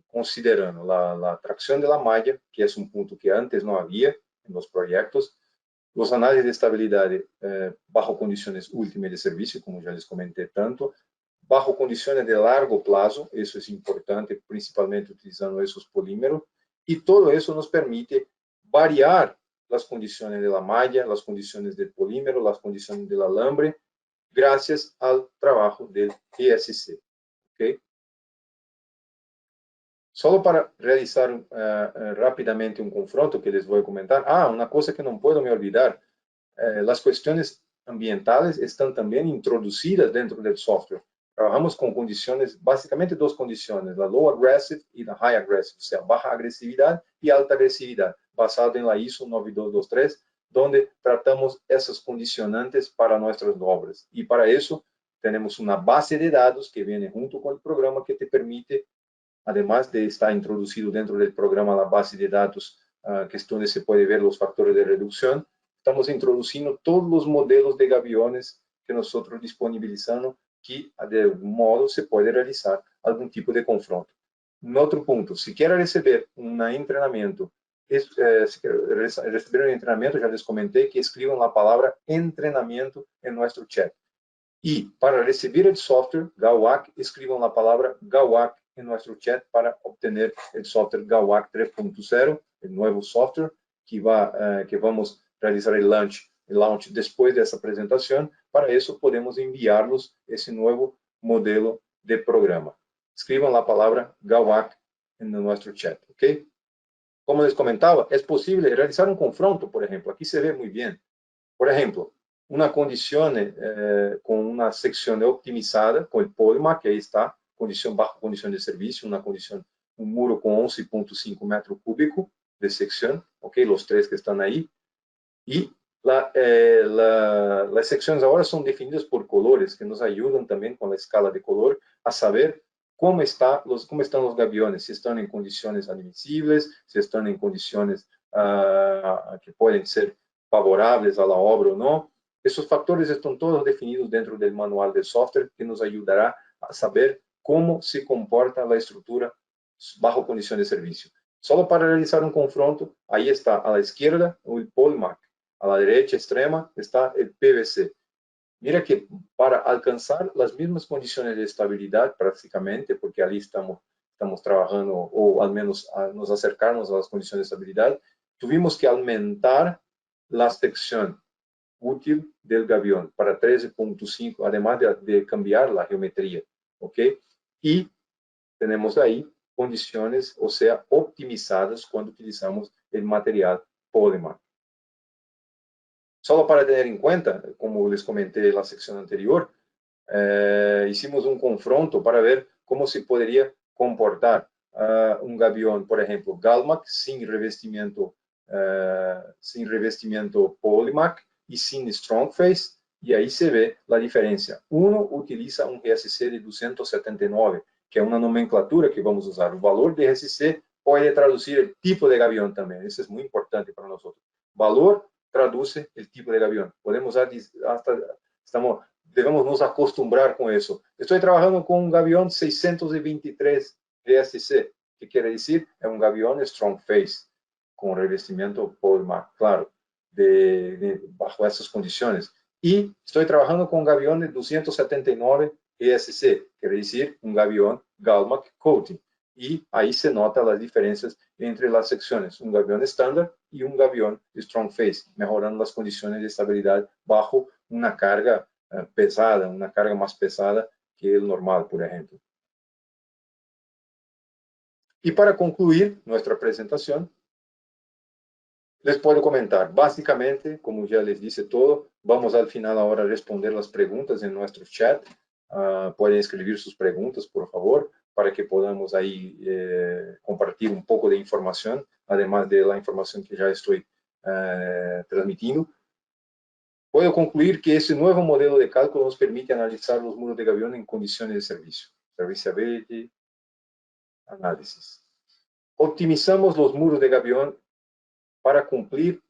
considerando la atracción de la malla, que es un punto que antes no había en los proyectos, los análisis de estabilidad bajo condiciones últimas de servicio, como ya les comenté tanto, bajo condiciones de largo plazo, eso es importante, principalmente utilizando esos polímeros, y todo eso nos permite variar las condiciones de la malla, las condiciones del polímero, las condiciones del alambre, gracias al trabajo del ESC. ¿Okay? Solo para realizar rápidamente un confronto que les voy a comentar. Una cosa que no puedo me olvidar, las cuestiones ambientales están también introducidas dentro del software. Trabajamos con condiciones, básicamente dos condiciones, la low aggressive y la high aggressive, o sea, baja agresividad y alta agresividad, basado en la ISO 9223, donde tratamos esas condicionantes para nuestras obras. Y para eso tenemos una base de datos que viene junto con el programa que te permite, además de estar introducido dentro del programa la base de datos, que es donde se puede ver los factores de reducción, estamos introduciendo todos los modelos de gaviones que nosotros disponibilizamos, que de algún modo se puede realizar algún tipo de confronto. Otro punto, si quiere recibir un entrenamiento, ya les comenté que escriban la palabra entrenamiento en nuestro chat. Y para recibir el software GAWAC, escriban la palabra GAWAC en nuestro chat para obtener el software GAWAC 3.0, el nuevo software que vamos a realizar el launch después de esa presentación. Para eso podemos enviarlos ese nuevo modelo de programa. Escriban la palabra GAWAC en nuestro chat, ¿ok? Como les comentaba, es posible realizar un confronto, por ejemplo. Aquí se ve muy bien. Por ejemplo, una condición con una sección optimizada con el Polymac, que ahí está, bajo condición de servicio, un muro con 11.5 metros cúbicos de sección, ¿ok? Los tres que están ahí. Y las secciones ahora son definidas por colores, que nos ayudan también con la escala de color a saber cómo están los gaviones, si están en condiciones admisibles, si están en condiciones que pueden ser favorables a la obra o no. Esos factores están todos definidos dentro del manual del software, que nos ayudará a saber cómo se comporta la estructura bajo condición de servicio. Solo para realizar un confronto, ahí está a la izquierda el Polymac, a la derecha extrema está el PVC. Mira que para alcanzar las mismas condiciones de estabilidad prácticamente, porque ahí estamos trabajando, o al menos nos acercarnos a las condiciones de estabilidad, tuvimos que aumentar la sección útil del gavión para 13.5, además de cambiar la geometría, ¿ok? Y tenemos ahí condiciones, o sea, optimizadas cuando utilizamos el material Polymac. Solo para tener en cuenta, como les comenté en la sección anterior, hicimos un confronto para ver cómo se podría comportar un gavión, por ejemplo, Galmac, sin revestimiento Polymac y sin Strong Face, y ahí se ve la diferencia. Uno utiliza un GSC de 279, que es una nomenclatura que vamos a usar. El valor de GSC puede traducir el tipo de gavión también, eso es muy importante para nosotros. Valor traduce el tipo de avión. Podemos hasta, debemos nos acostumbrar con eso. Estoy trabajando con un avión 623 VSC, que quiere decir es un avión strong face, con revestimiento Polymark, claro, bajo esas condiciones. Y estoy trabajando con un avión de 279 ESC, quiere decir un avión Galmac Coating. Y ahí se notan las diferencias entre las secciones, un avión estándar y un avión strong face, mejorando las condiciones de estabilidad bajo una carga pesada, una carga más pesada que el normal, por ejemplo. Y para concluir nuestra presentación, les puedo comentar, básicamente, como ya les dice todo, vamos al final ahora a responder las preguntas en nuestro chat. Pueden escribir sus preguntas, por favor, para que podamos ahí compartir un poco de información, además de la información que ya estoy transmitiendo. Puedo concluir que ese nuevo modelo de cálculo nos permite analizar los muros de gavión en condiciones de servicio. Serviceability, análisis. Optimizamos los muros de gavión para cumpliendo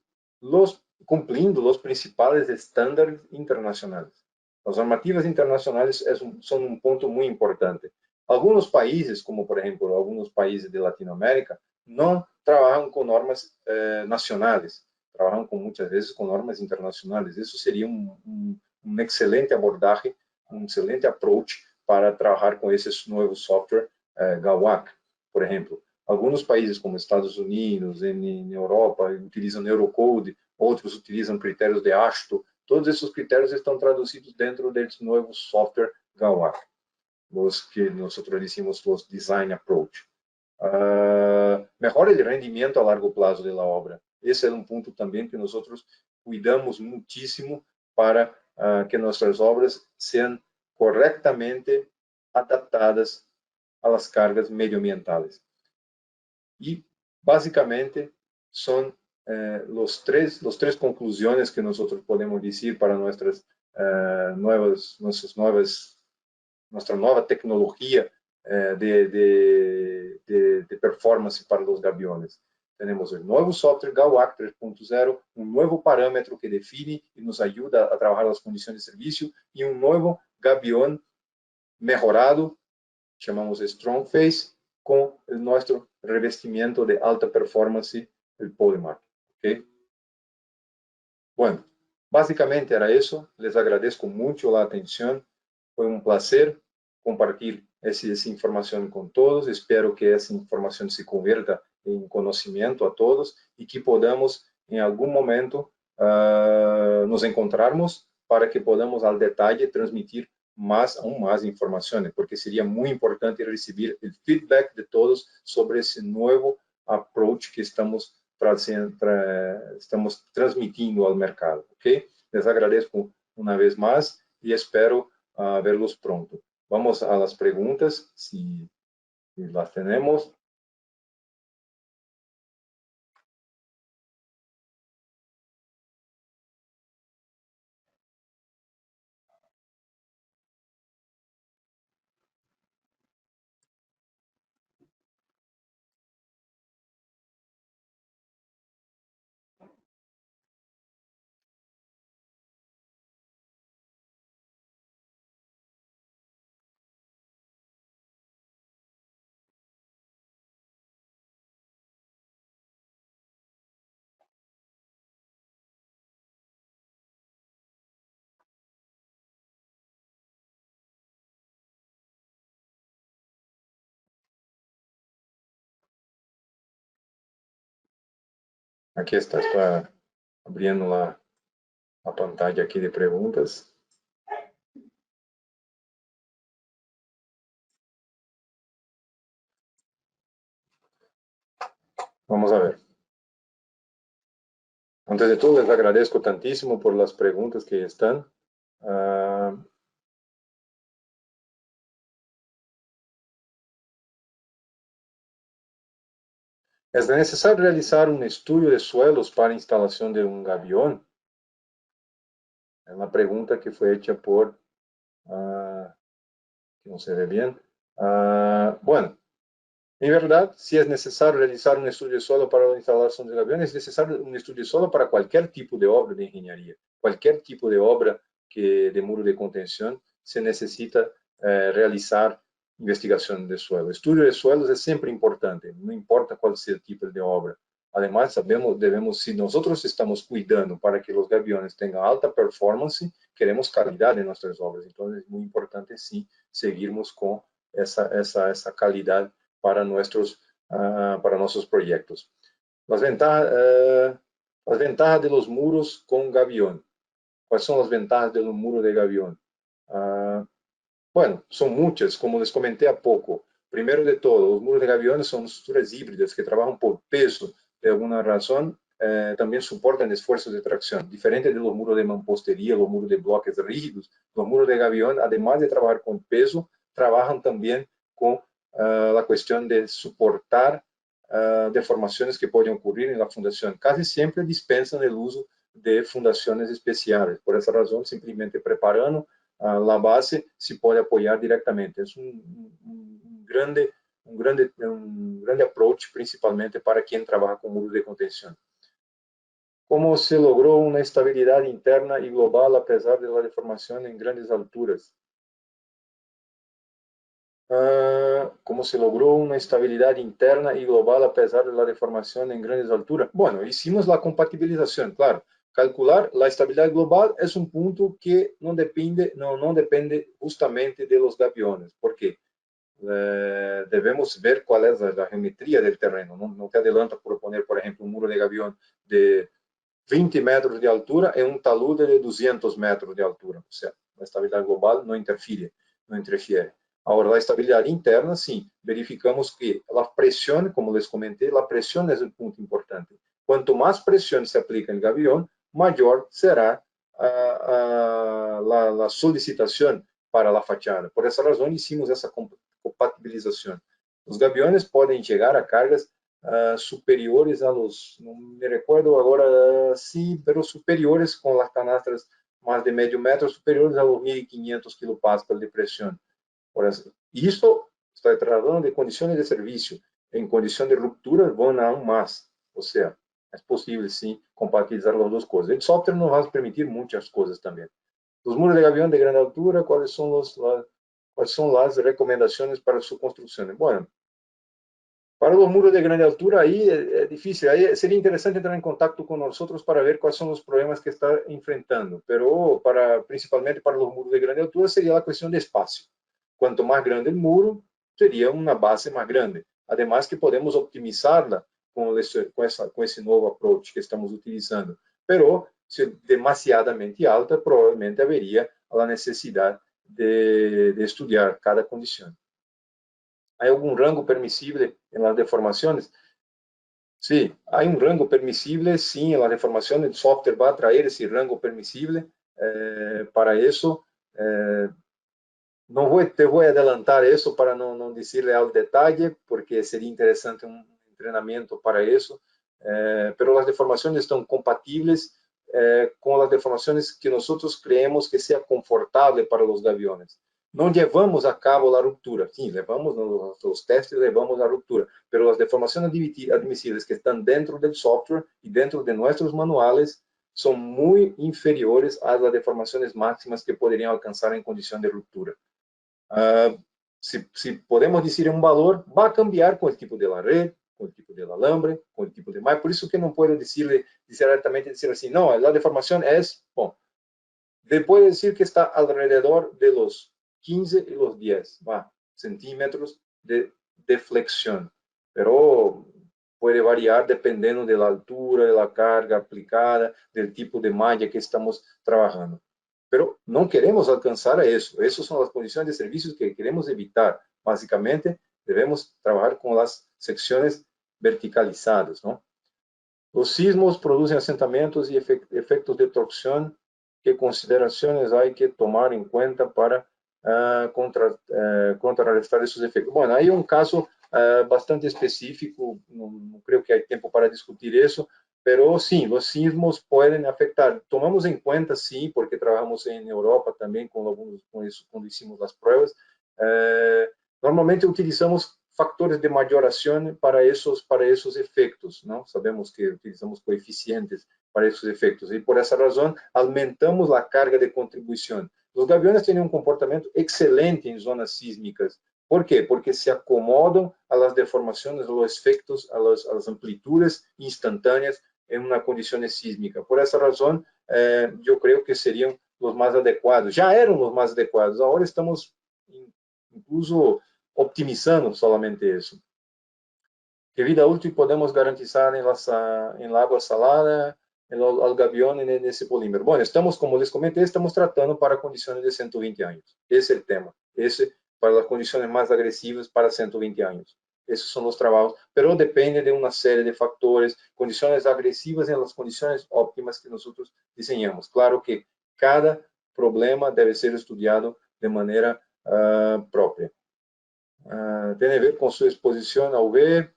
los principales estándares internacionales. Las normativas internacionales son un punto muy importante. Algunos países, como por ejemplo algunos países de Latinoamérica, no trabajan con normas nacionales, trabajan muchas veces con normas internacionales. Eso sería un excelente abordaje, un excelente approach para trabajar con ese nuevo software GAWAC, por ejemplo. Algunos países, como Estados Unidos, en Europa, utilizam Eurocode, outros utilizam critérios de AASHTO. Todos esses critérios estão traduzidos dentro desse novo software GAWAC, los que nós decimos os Design Approach. Mejora o rendimento a largo prazo da obra. Esse é um ponto também que nós cuidamos muitíssimo para que nossas obras sejam corretamente adaptadas às cargas medioambientais. Y básicamente son las tres conclusiones que nosotros podemos decir para nuestra nueva tecnología de performance para los gaviones. Tenemos el nuevo software GAWAC 3.0, un nuevo parámetro que define y nos ayuda a trabajar las condiciones de servicio y un nuevo gavión mejorado, llamamos Strong Face, con nuestro revestimiento de alta performance, el Polymark. ¿Okay? Bueno, básicamente era eso. Les agradezco mucho la atención. Fue un placer compartir esa información con todos. Espero que esa información se convierta en conocimiento a todos y que podamos en algún momento nos encontrarmos para que podamos al detalle transmitir aún más informaciones, porque sería muy importante recibir el feedback de todos sobre ese nuevo approach que estamos transmitiendo al mercado. ¿Okay? Les agradezco una vez más y espero verlos pronto. Vamos a las preguntas, si las tenemos. Aquí está, estoy abriendo la pantalla aquí de preguntas. Vamos a ver. Antes de todo, les agradezco tantísimo por las preguntas que están. ¿Es necesario realizar un estudio de suelos para instalación de un gavión? Es una pregunta que fue hecha por, que no se ve bien. Bueno, En verdad, si es necesario realizar un estudio de suelo para la instalación del avión, es necesario un estudio de suelo para cualquier tipo de obra de ingeniería. Cualquier tipo de obra de muro de contención se necesita realizar investigación de suelo. Estudio de suelos es siempre importante, no importa cuál sea el tipo de obra. Además, debemos, si nosotros estamos cuidando para que los gaviones tengan alta performance, queremos calidad en nuestras obras. Entonces, es muy importante, sí, seguirnos con esa calidad para nuestros proyectos. Las ventajas de los muros con gavión. ¿Cuáles son las ventajas de un muro de gavión? Bueno, son muchas, como les comenté há pouco. Primero de todo, los muros de gaviones son estructuras híbridas que trabajan por peso. De alguna razón, también soportan esfuerzos de tracción. Diferente de los muros de mampostería, los muros de bloques rígidos, los muros de gavión, además de trabajar con peso, trabajan también con la cuestión de soportar deformaciones que pueden ocurrir en la fundación. Casi siempre dispensan el uso de fundaciones especiales. Por esa razón, simplemente preparando la base se pode apoiar diretamente. É grande approach, principalmente para quem trabalha com muros de contenção. Como se logrou uma estabilidade interna e global apesar da deformação em grandes alturas? Como se logrou uma estabilidade interna e global apesar da deformação em grandes alturas? Bueno, hicimos a compatibilização, claro. Calcular la estabilidad global es un punto que no depende justamente de los gaviones, porque debemos ver cuál es la geometría del terreno. No te adelanta por poner, por ejemplo, un muro de gavión de 20 metros de altura en un talude de 200 metros de altura. O sea, la estabilidad global no interfiere. Ahora, la estabilidad interna, sí, verificamos que la presión, como les comenté, la presión es el punto importante. Cuanto más presión se aplica en el gavión, mayor será la solicitación para la fachada. Por esa razón hicimos esa compatibilización. Los gaviones pueden llegar a cargas superiores a los, no me recuerdo ahora, sí, pero superiores con las canastras más de medio metro, superiores a los 1500 kilopascal de presión. Por eso, y esto está tratando de condiciones de servicio. En condición de ruptura van aún más. O sea, es posible, sí, compatibilizar las dos cosas. El software nos va a permitir muchas cosas también. Los muros de gavión de gran altura, ¿cuáles son las recomendaciones para su construcción? Bueno, para los muros de gran altura, ahí es difícil. Ahí sería interesante entrar en contacto con nosotros para ver cuáles son los problemas que está enfrentando. Pero principalmente para los muros de gran altura sería la cuestión de espacio. Cuanto más grande el muro, sería una base más grande. Además que podemos optimizarla con ese nuevo approach que estamos utilizando. Pero si es demasiadamente alta, probablemente habría la necesidad de estudiar cada condición. ¿Hay algún rango permisible en las deformaciones? Sí, hay un rango permisible, sí, en la deformación el software va a traer ese rango permisible. Para eso, te voy a adelantar eso para no decirle al detalle, porque sería interesante un entrenamiento para eso. Pero las deformaciones están compatibles con las deformaciones que nosotros creemos que sea confortable para los gaviones. No llevamos a cabo la ruptura, sí, levamos los testes, levamos la ruptura, pero las deformaciones admisibles que están dentro del software y dentro de nuestros manuales son muy inferiores a las deformaciones máximas que podrían alcanzar en condición de ruptura. Si podemos decir un valor, va a cambiar con el tipo de la red, con el tipo del alambre, con el tipo de malla. Por eso que no puedo decir directamente así, no, la deformación es, bueno, le puedo decir que está alrededor de los 15 y los 10 centímetros de deflexión, pero puede variar dependiendo de la altura, de la carga aplicada, del tipo de malla que estamos trabajando. Pero no queremos alcanzar a eso. Esas son las condiciones de servicios que queremos evitar. Básicamente, debemos trabajar con las secciones verticalizadas, ¿no? Los sismos producen asentamientos y efectos de torsión. ¿Qué consideraciones hay que tomar en cuenta para contrarrestar esos efectos? Bueno, hay un caso bastante específico, no creo que hay tiempo para discutir eso, pero sí, los sismos pueden afectar. Tomamos en cuenta, sí, porque trabajamos en Europa también con eso, cuando hicimos las pruebas. Normalmente utilizamos factores de majoração para esses efeitos, não? Sabemos que utilizamos coeficientes para esses efeitos e por essa razão aumentamos a carga de contribuição. Os gaviões têm um comportamento excelente em zonas sísmicas. ¿Por quê? Porque se acomodam às deformações, aos efeitos, às amplitudes instantâneas em uma condição sísmica. Por essa razão, eu creio que seriam os mais adequados. Já eram os mais adequados. Agora estamos incluso optimizando solamente isso. Que vida útil podemos garantizar em água salada, ao gavião nesse polímero? Bom, estamos, como les comentei, estamos tratando para condições de 120 anos. Esse é o tema. Esse para as condições mais agressivas para 120 anos. Esses são os trabalhos, mas depende de uma série de fatores, condições agressivas em as condições óptimas que nós desenhamos. Claro que cada problema deve ser estudado de maneira própria. Tem a ver com sua exposição ao UV?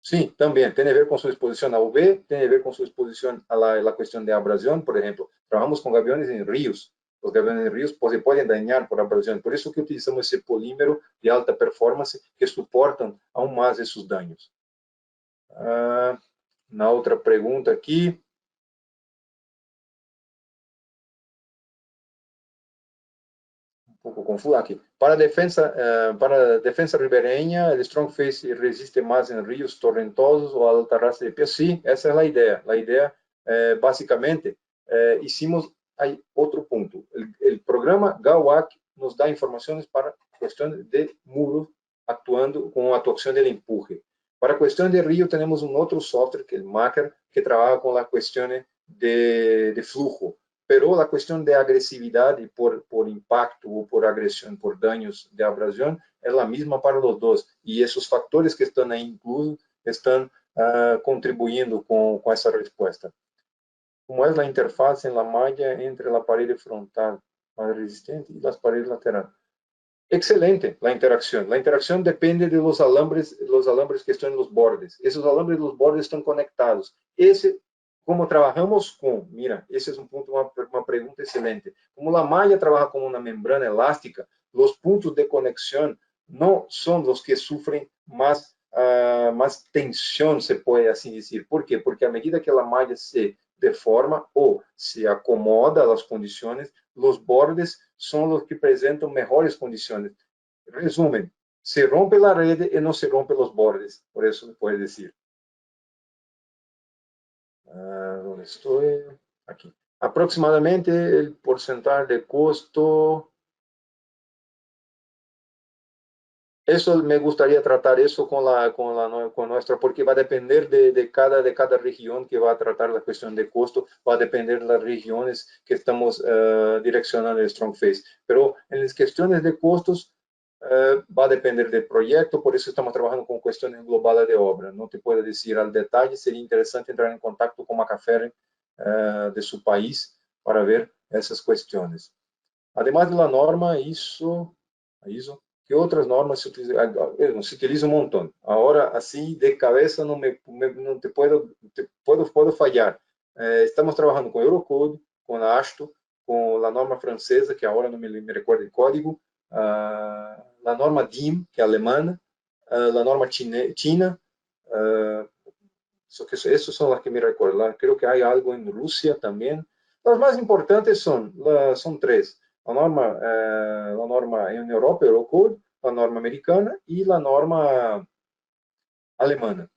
Sim, também tem a ver com sua exposição ao UV, tem a ver com sua exposição à questão de abrasão, por exemplo. Trabalhamos com gaviões em rios. Os gaviões em rios podem dañar por abrasão. Por isso que utilizamos esse polímero de alta performance que suportam aún mais esses danos. Na outra pergunta aqui. Um pouco confuso aqui. Para a defesa ribeirinha, o strong face resiste mais em rios torrentosos ou alta raça de pés? Sim, essa é a ideia. A ideia, basicamente, hicimos aí outro ponto. O programa GAWAC nos dá informações para questões de muros, atuando com a atuação do empurre. Para a questão de rio, temos um outro software, que é o Maker, que trabalha com a questão de fluxo. Pero a questão de agressividade por impacto ou por agressão, por danos de abrasão, é a mesma para os dois. E esses fatores que estão aí inclusos estão contribuindo com essa resposta. Como é a interface na malha entre a parede frontal mais resistente e as paredes laterais? Excelente a interação. A interação depende de los alambres que estão nos bordes. Esses alambres dos bordes estão conectados. Como trabalhamos com, mira, esse é um ponto, uma pergunta excelente. Como a malha trabalha com uma membrana elástica, os pontos de conexão não são os que sofrem mais tensão, se pode assim dizer. Por quê? Porque à medida que a malha se deforma ou se acomoda às condições, os bordes são os que apresentam melhores condições. Resumen, se rompe a rede e não se rompe os bordes. Por isso se pode dizer. Onde estou? Aqui. Aproximadamente o porcentagem de custo. Isso me gostaria tratar isso com nossa, porque vai depender de cada região que vai tratar a questão de custo, vai depender das regiões que estamos direcionando o Strong Face. Pero em as questões de custos vai depender do projeto, por isso estamos trabalhando com questões globais de obra. Não te posso dizer ao detalhe, seria interessante entrar em contato com a Macafé de seu país para ver essas questões. Además da norma, ISO, que outras normas se utilizam? Se utiliza um montão. Agora, assim, de cabeça, não te puedo falhar. Estamos trabalhando com Eurocode, com a AASHTO, com a norma francesa, que agora não me recordo o código, a norma DIN, que é alemã, a norma china, só que essas são as que me recordo. Creo que há algo em Rússia também. As mais importantes são três. A norma em Europa, Eurocode, a norma americana e a norma alemã.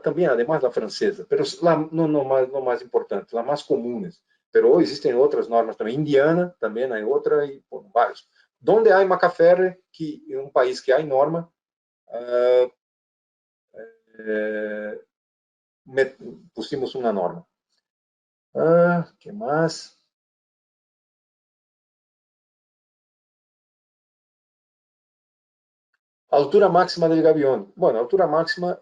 Também, además, a francesa, mas não mais importante, as mais comuns. Mas existem outras normas também. Indiana também é outra e vários. Donde há Macafé, que é um país que há norma, pusimos uma norma. Que mais? A altura máxima do gavião. Bom, a altura máxima,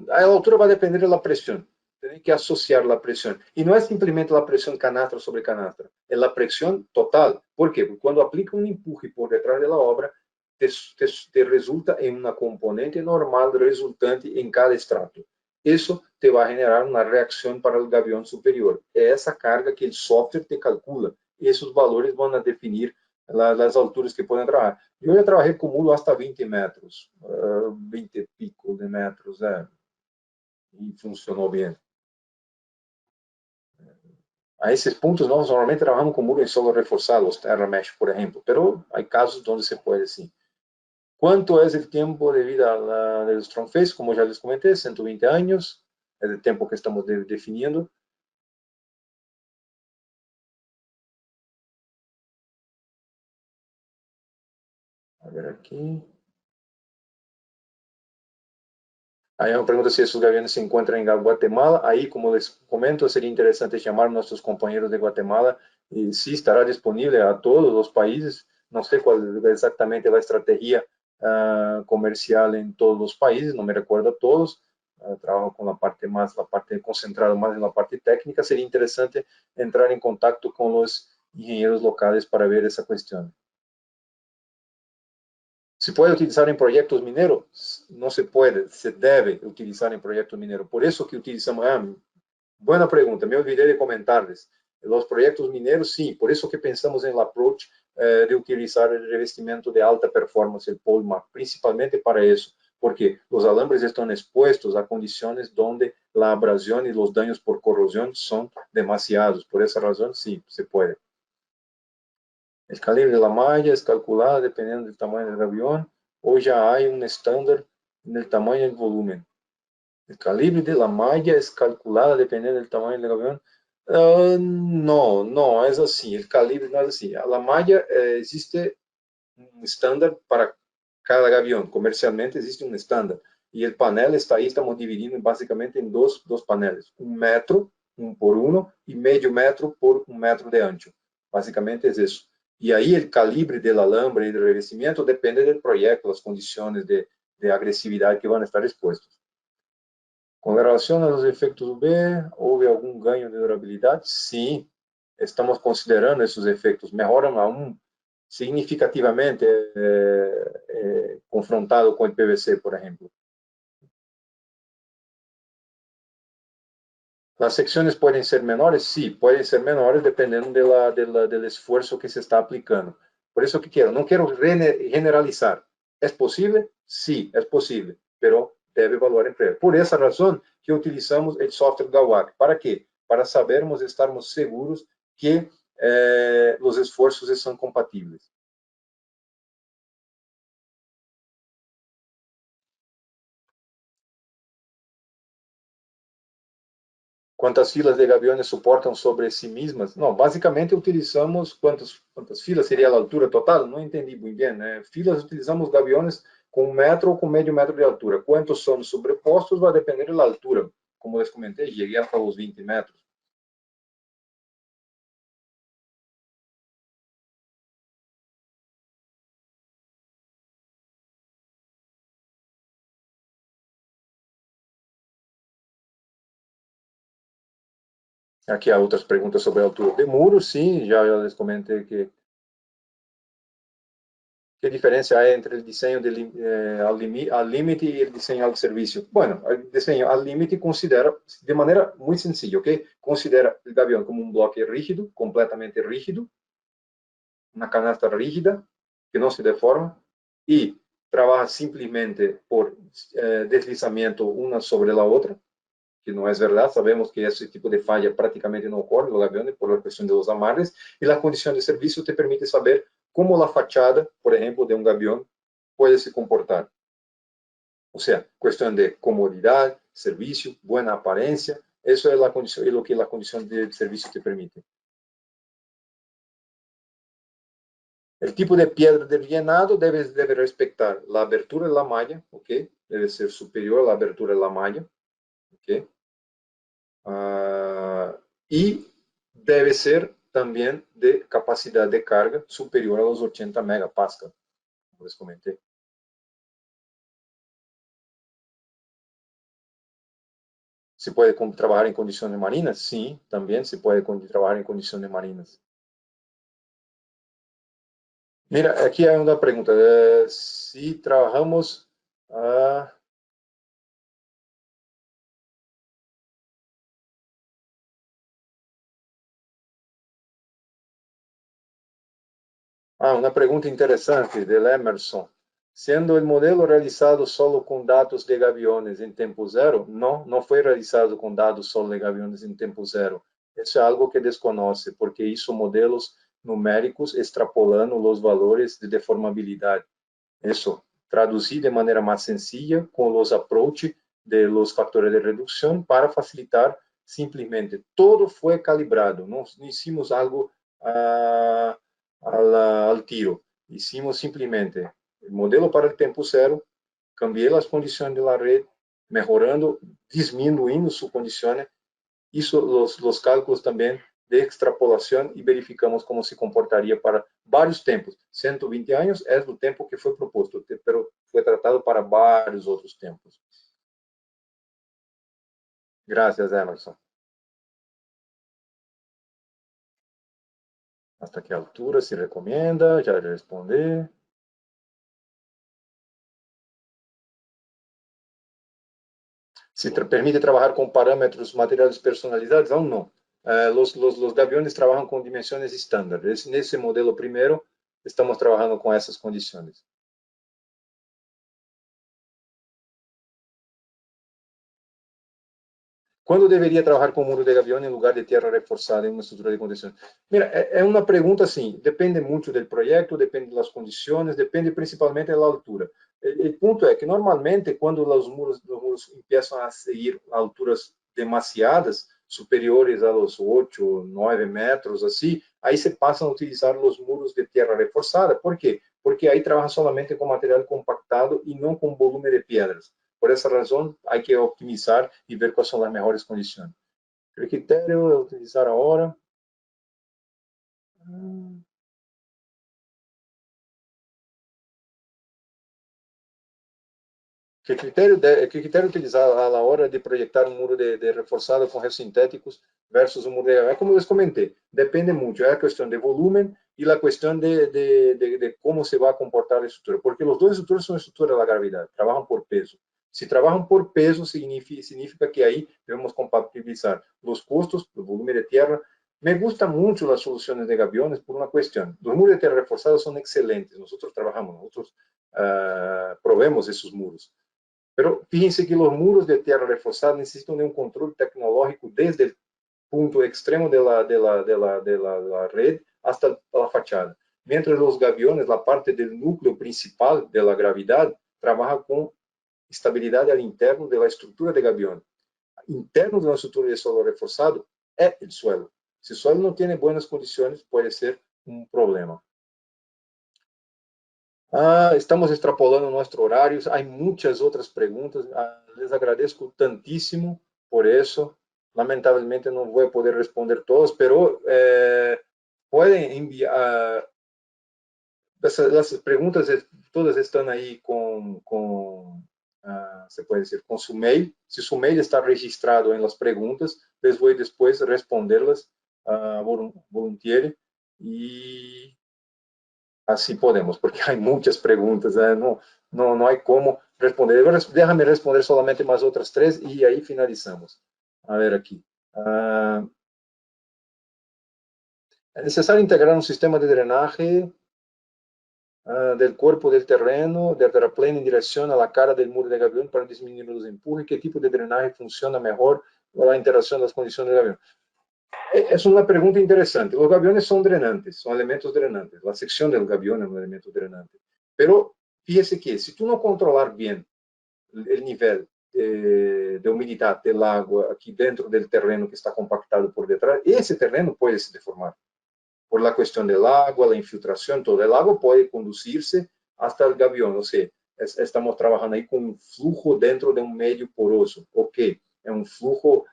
a altura vai depender da pressão. Tem que associar a pressão. E não é simplesmente a pressão canastra sobre canastra. É a pressão total. Por quê? Porque quando aplica um empurre por detrás da obra, te resulta em uma componente normal resultante em cada estrato. Isso te vai generar uma reação para o gavião superior. É essa carga que o software te calcula. E esses valores vão definir las alturas que pueden trabajar. Yo ya trabajé con mulo hasta 20 metros, 20 y pico de metros, y funcionó bien. A esses pontos, nós normalmente trabalhamos com muro em solo reforçado, os terra mesh, por exemplo, pero há casos onde se pode sim. Quanto é o tempo de vida do strong face? Como já les comentei, 120 anos, é o tempo que estamos definindo. A ver aqui. Aí uma pergunta se esses gaviões se encontram em Guatemala. Aí, como les comento, seria interessante chamar nossos companheiros de Guatemala e se estará disponível a todos os países. Não sei qual exatamente a estratégia comercial em todos os países, não me recordo a todos. Trabalho com a parte concentrada mais na parte técnica. Seria interessante entrar em contato com os engenheiros locais para ver essa questão. ¿Se puede utilizar en proyectos mineros? No se puede, se debe utilizar en proyectos mineros. Por eso que utilizamos, buena pregunta, me olvidé de comentarles. Los proyectos mineros, sí, por eso que pensamos en el approach de utilizar el revestimiento de alta performance, el Polymar, principalmente para eso, porque los alambres están expuestos a condiciones donde la abrasión y los daños por corrosión son demasiados. Por esa razón, sí, se puede. El calibre de la malla es calculado dependiendo del tamaño del gavión o ya hay un estándar en el tamaño y el volumen. El calibre de la malla es calculado dependiendo del tamaño del gavión. No, no es así. El calibre no es así. La malla existe un estándar para cada gavión. Comercialmente existe un estándar. Y el panel está ahí, estamos dividiendo básicamente en dos paneles. 1 metro, 1 por 1, y medio metro por 1 metro de ancho. Básicamente es eso. Y ahí el calibre del alambre y del revestimiento depende del proyecto, las condiciones de agresividad que van a estar expuestos. Com relação aos efeitos UV, houve algum ganho de durabilidade? Sim, estamos considerando esses efeitos. Melhoram aún significativamente confrontado com o PVC, por exemplo. As secções podem ser menores? Sim, podem ser menores dependendo do esforço que se está aplicando. Por isso que não quero generalizar. É possível? Sim, é possível, mas deve evaluar em breve. Por essa razão que utilizamos o software GAWAC. ¿Para quê? Para sabermos, estarmos seguros que os esforços são compatíveis. ¿Cuántas filas de gaviones soportan sobre sí mismas? No, básicamente utilizamos, ¿cuántas filas sería la altura total? No entendí muy bien. Filas utilizamos gaviones con 1 metro o con medio metro de altura. ¿Cuántos son sobrepostos? Va a depender de la altura. Como les comenté, llegué hasta los 20 metros. Aqui há outras perguntas sobre a altura de muro. Sim, já les comentei que diferença há entre o desenho al límite e o desenho al serviço? Bueno, o desenho al límite considera, de maneira muito sencilla, ¿ok? Considera o gavião como um bloco rígido, completamente rígido, uma canasta rígida, que não se deforma, e trabalha simplesmente por deslizamento uma sobre a outra, que não é verdade. Sabemos que esse tipo de falha praticamente não ocorre no gavião por a questão dos amarres, e a condição de serviço te permite saber como a fachada, por exemplo, de um gavião pode se comportar. Ou seja, questão de comodidade, serviço, boa aparência, isso é a condição, é o que a condição de serviço te permite. O tipo de piedra de llenado deve respeitar a abertura da malla, ok? Deve ser superior à abertura da malla, ok? E deve ser também de capacidade de carga superior aos 80 megapascal, como les comentei. ¿Se puede trabajar en condiciones marinas? Sí, también se puede trabajar en condiciones marinas. Mira, aquí hay una pregunta. Si trabajamos... Una pregunta interesante del Emerson. Sendo el modelo realizado solo con datos de gaviones en tiempo cero? No, no fue realizado con datos solo de gaviones en tiempo cero. Eso es algo que desconoce, porque hizo modelos numéricos extrapolando los valores de deformabilidad. Eso, traducí de manera más sencilla con los approach de los factores de reducción para facilitar simplemente. Todo fue calibrado, no hicimos algo al tiro. Hicimos simplemente el modelo para el tiempo cero, cambié las condiciones de la red, mejorando, disminuyendo sus condiciones, hizo los cálculos también de extrapolación y verificamos cómo se comportaría para varios tiempos. 120 años es el tiempo que fue propuesto, pero fue tratado para varios otros tiempos. Gracias, Emerson. ¿Hasta qué altura se recomienda? Ya le respondí. Se permite trabajar con parámetros materiales personalizados? Aún no. Los aviones trabajan con dimensiones estándar. En ese modelo primero, estamos trabajando con esas condiciones. ¿Cuándo debería trabajar con muro de gavión en lugar de tierra reforzada en una estructura de contención? Mira, es una pregunta así, depende mucho del proyecto, depende de las condiciones, depende principalmente de la altura. El punto es que normalmente cuando los muros empiezan a seguir alturas demasiadas, superiores a los 8, 9 metros, así, ahí se pasan a utilizar los muros de tierra reforzada. ¿Por qué? Porque ahí trabaja solamente con material compactado y no con volumen de piedras. Por esa razón, hay que optimizar y ver cuáles son las mejores condiciones. El criterio de utilizar ahora. ¿Qué criterio utilizar a la hora de proyectar un muro de reforzado con geosintéticos versus un muro de gavión? Como les comenté, depende mucho. Es la cuestión de volumen y la cuestión de cómo se va a comportar la estructura. Porque los dos estructuras son estructuras de la gravedad, trabajan por peso. Si trabajan por peso, significa que ahí debemos compatibilizar los costos, el volumen de tierra. Me gustan mucho las soluciones de gaviones por una cuestión. Los muros de tierra reforzados son excelentes. Nosotros proveemos esos muros. Pero fíjense que los muros de tierra reforzada necesitan de un control tecnológico desde el punto extremo de la red hasta la fachada. Mientras los gaviones, la parte del núcleo principal de la gravedad, trabaja con estabilidad al interno de la estructura de gavión. Interno de una estructura de suelo reforzado es el suelo. Si el suelo no tiene buenas condiciones, puede ser un problema. Estamos extrapolando nuestro horario. Hay muchas otras preguntas. Les agradezco tantísimo por eso. Lamentablemente no voy a poder responder todas, pero pueden enviar. Las preguntas todas están ahí se puede decir, con su mail. Si su mail está registrado en las preguntas, les voy después a responderlas voluntario y así podemos, porque hay muchas preguntas, no hay cómo responder. Déjame responder solamente más otras 3 y ahí finalizamos. A ver aquí. ¿Es necesario integrar un sistema de drenaje del cuerpo del terreno, del terraplén en dirección a la cara del muro de gavión para disminuir los empujes? ¿Qué tipo de drenaje funciona mejor con la interacción de las condiciones del gavión? Es una pregunta interesante. Los gaviones son drenantes, son elementos drenantes. La sección del gavión es un elemento drenante. Pero fíjese que si tú no controlar bien el nivel de humedad del agua aquí dentro del terreno que está compactado por detrás, ese terreno puede se deformar. Por la cuestión del agua, la infiltración, todo el agua puede conducirse hasta el gavión. O sea, estamos trabajando ahí con un flujo dentro de un medio poroso. Ok, es un flujo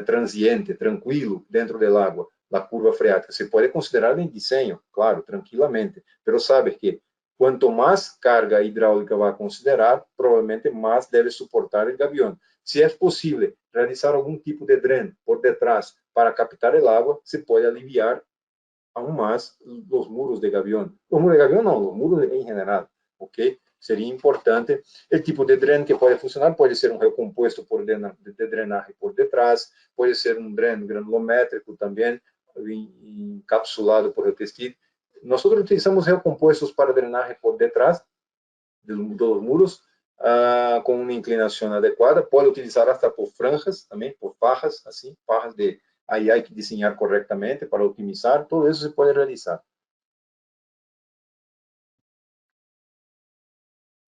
transiente, tranquilo, dentro del agua. La curva freática se puede considerar en diseño, claro, tranquilamente, pero sabes que cuanto más carga hidráulica va a considerar, probablemente más debe soportar el gavión. Si es posible realizar algún tipo de dren por detrás para captar el agua, se puede aliviar aún más los muros de gavión. Los muros de gavión no, los muros en general, ¿ok? Sería importante. El tipo de dren que puede funcionar puede ser un recompuesto de drenaje por detrás, puede ser un dren granulométrico también, encapsulado por el textil. nosotros utilizamos geocompuestos para drenaje por detrás de los muros, con una inclinación adecuada. Puede utilizar hasta por franjas también, por fajas, así, fajas de... Ahí hay que diseñar correctamente para optimizar. Todo eso se puede realizar.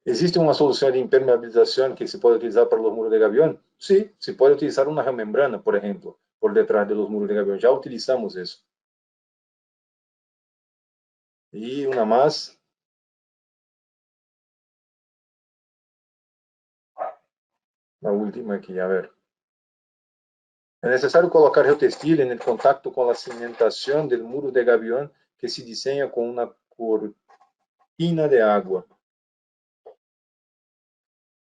¿Existe una solución de impermeabilización que se puede utilizar para los muros de gavión? Sí, se puede utilizar una geomembrana, por ejemplo, por detrás de los muros de gavión. Ya utilizamos eso. Y una más. La última aquí, a ver. Es necesario colocar geotextil en el contacto con la cimentación del muro de gavión que se diseña con una cortina de agua.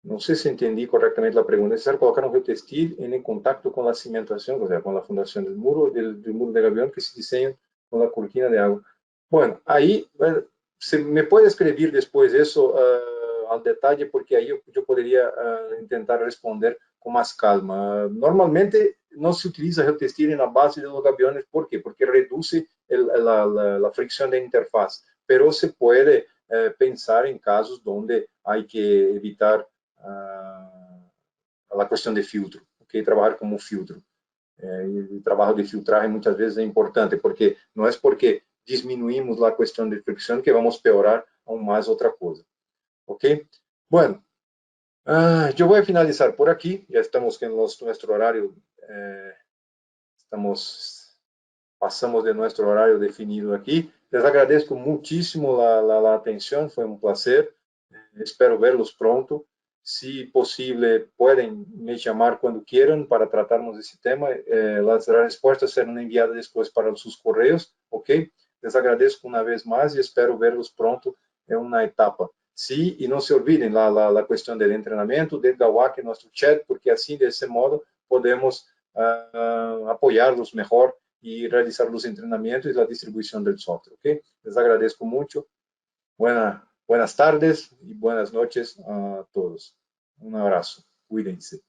No sé si entendí correctamente la pregunta. Es necesario colocar un geotextil en el contacto con la cimentación, o sea, con la fundación del muro de gavión que se diseña con la cortina de agua. Bueno, ahí se me puede escribir después eso al detalle, porque ahí yo podría intentar responder con más calma. Normalmente no se utiliza geotextil en la base de los gaviones. ¿Por qué? Porque reduce la fricción de interfaz, pero se puede pensar en casos donde hay que evitar la cuestión de filtro, ¿okay? Trabajar como filtro. El trabajo de filtraje muchas veces es importante, porque no es porque disminuimos la cuestión de fricción que vamos a peorar aún más otra cosa. ¿Ok? Bueno, yo voy a finalizar por aquí. Ya estamos en nuestro horario. Pasamos de nuestro horario definido aquí. Les agradezco muchísimo la atención. Fue un placer. Espero verlos pronto. Si posible, pueden me llamar cuando quieran para tratarnos de ese tema. Las respuestas serán enviadas después para sus correos. ¿Ok? Les agradezco una vez más y espero verlos pronto en una etapa. Sí, y no se olviden la cuestión del entrenamiento, del GAWAC en nuestro chat, porque así, de ese modo, podemos apoyarlos mejor y realizar los entrenamientos y la distribución del software. ¿Ok? Les agradezco mucho. Buenas tardes y buenas noches a todos. Un abrazo. Cuídense.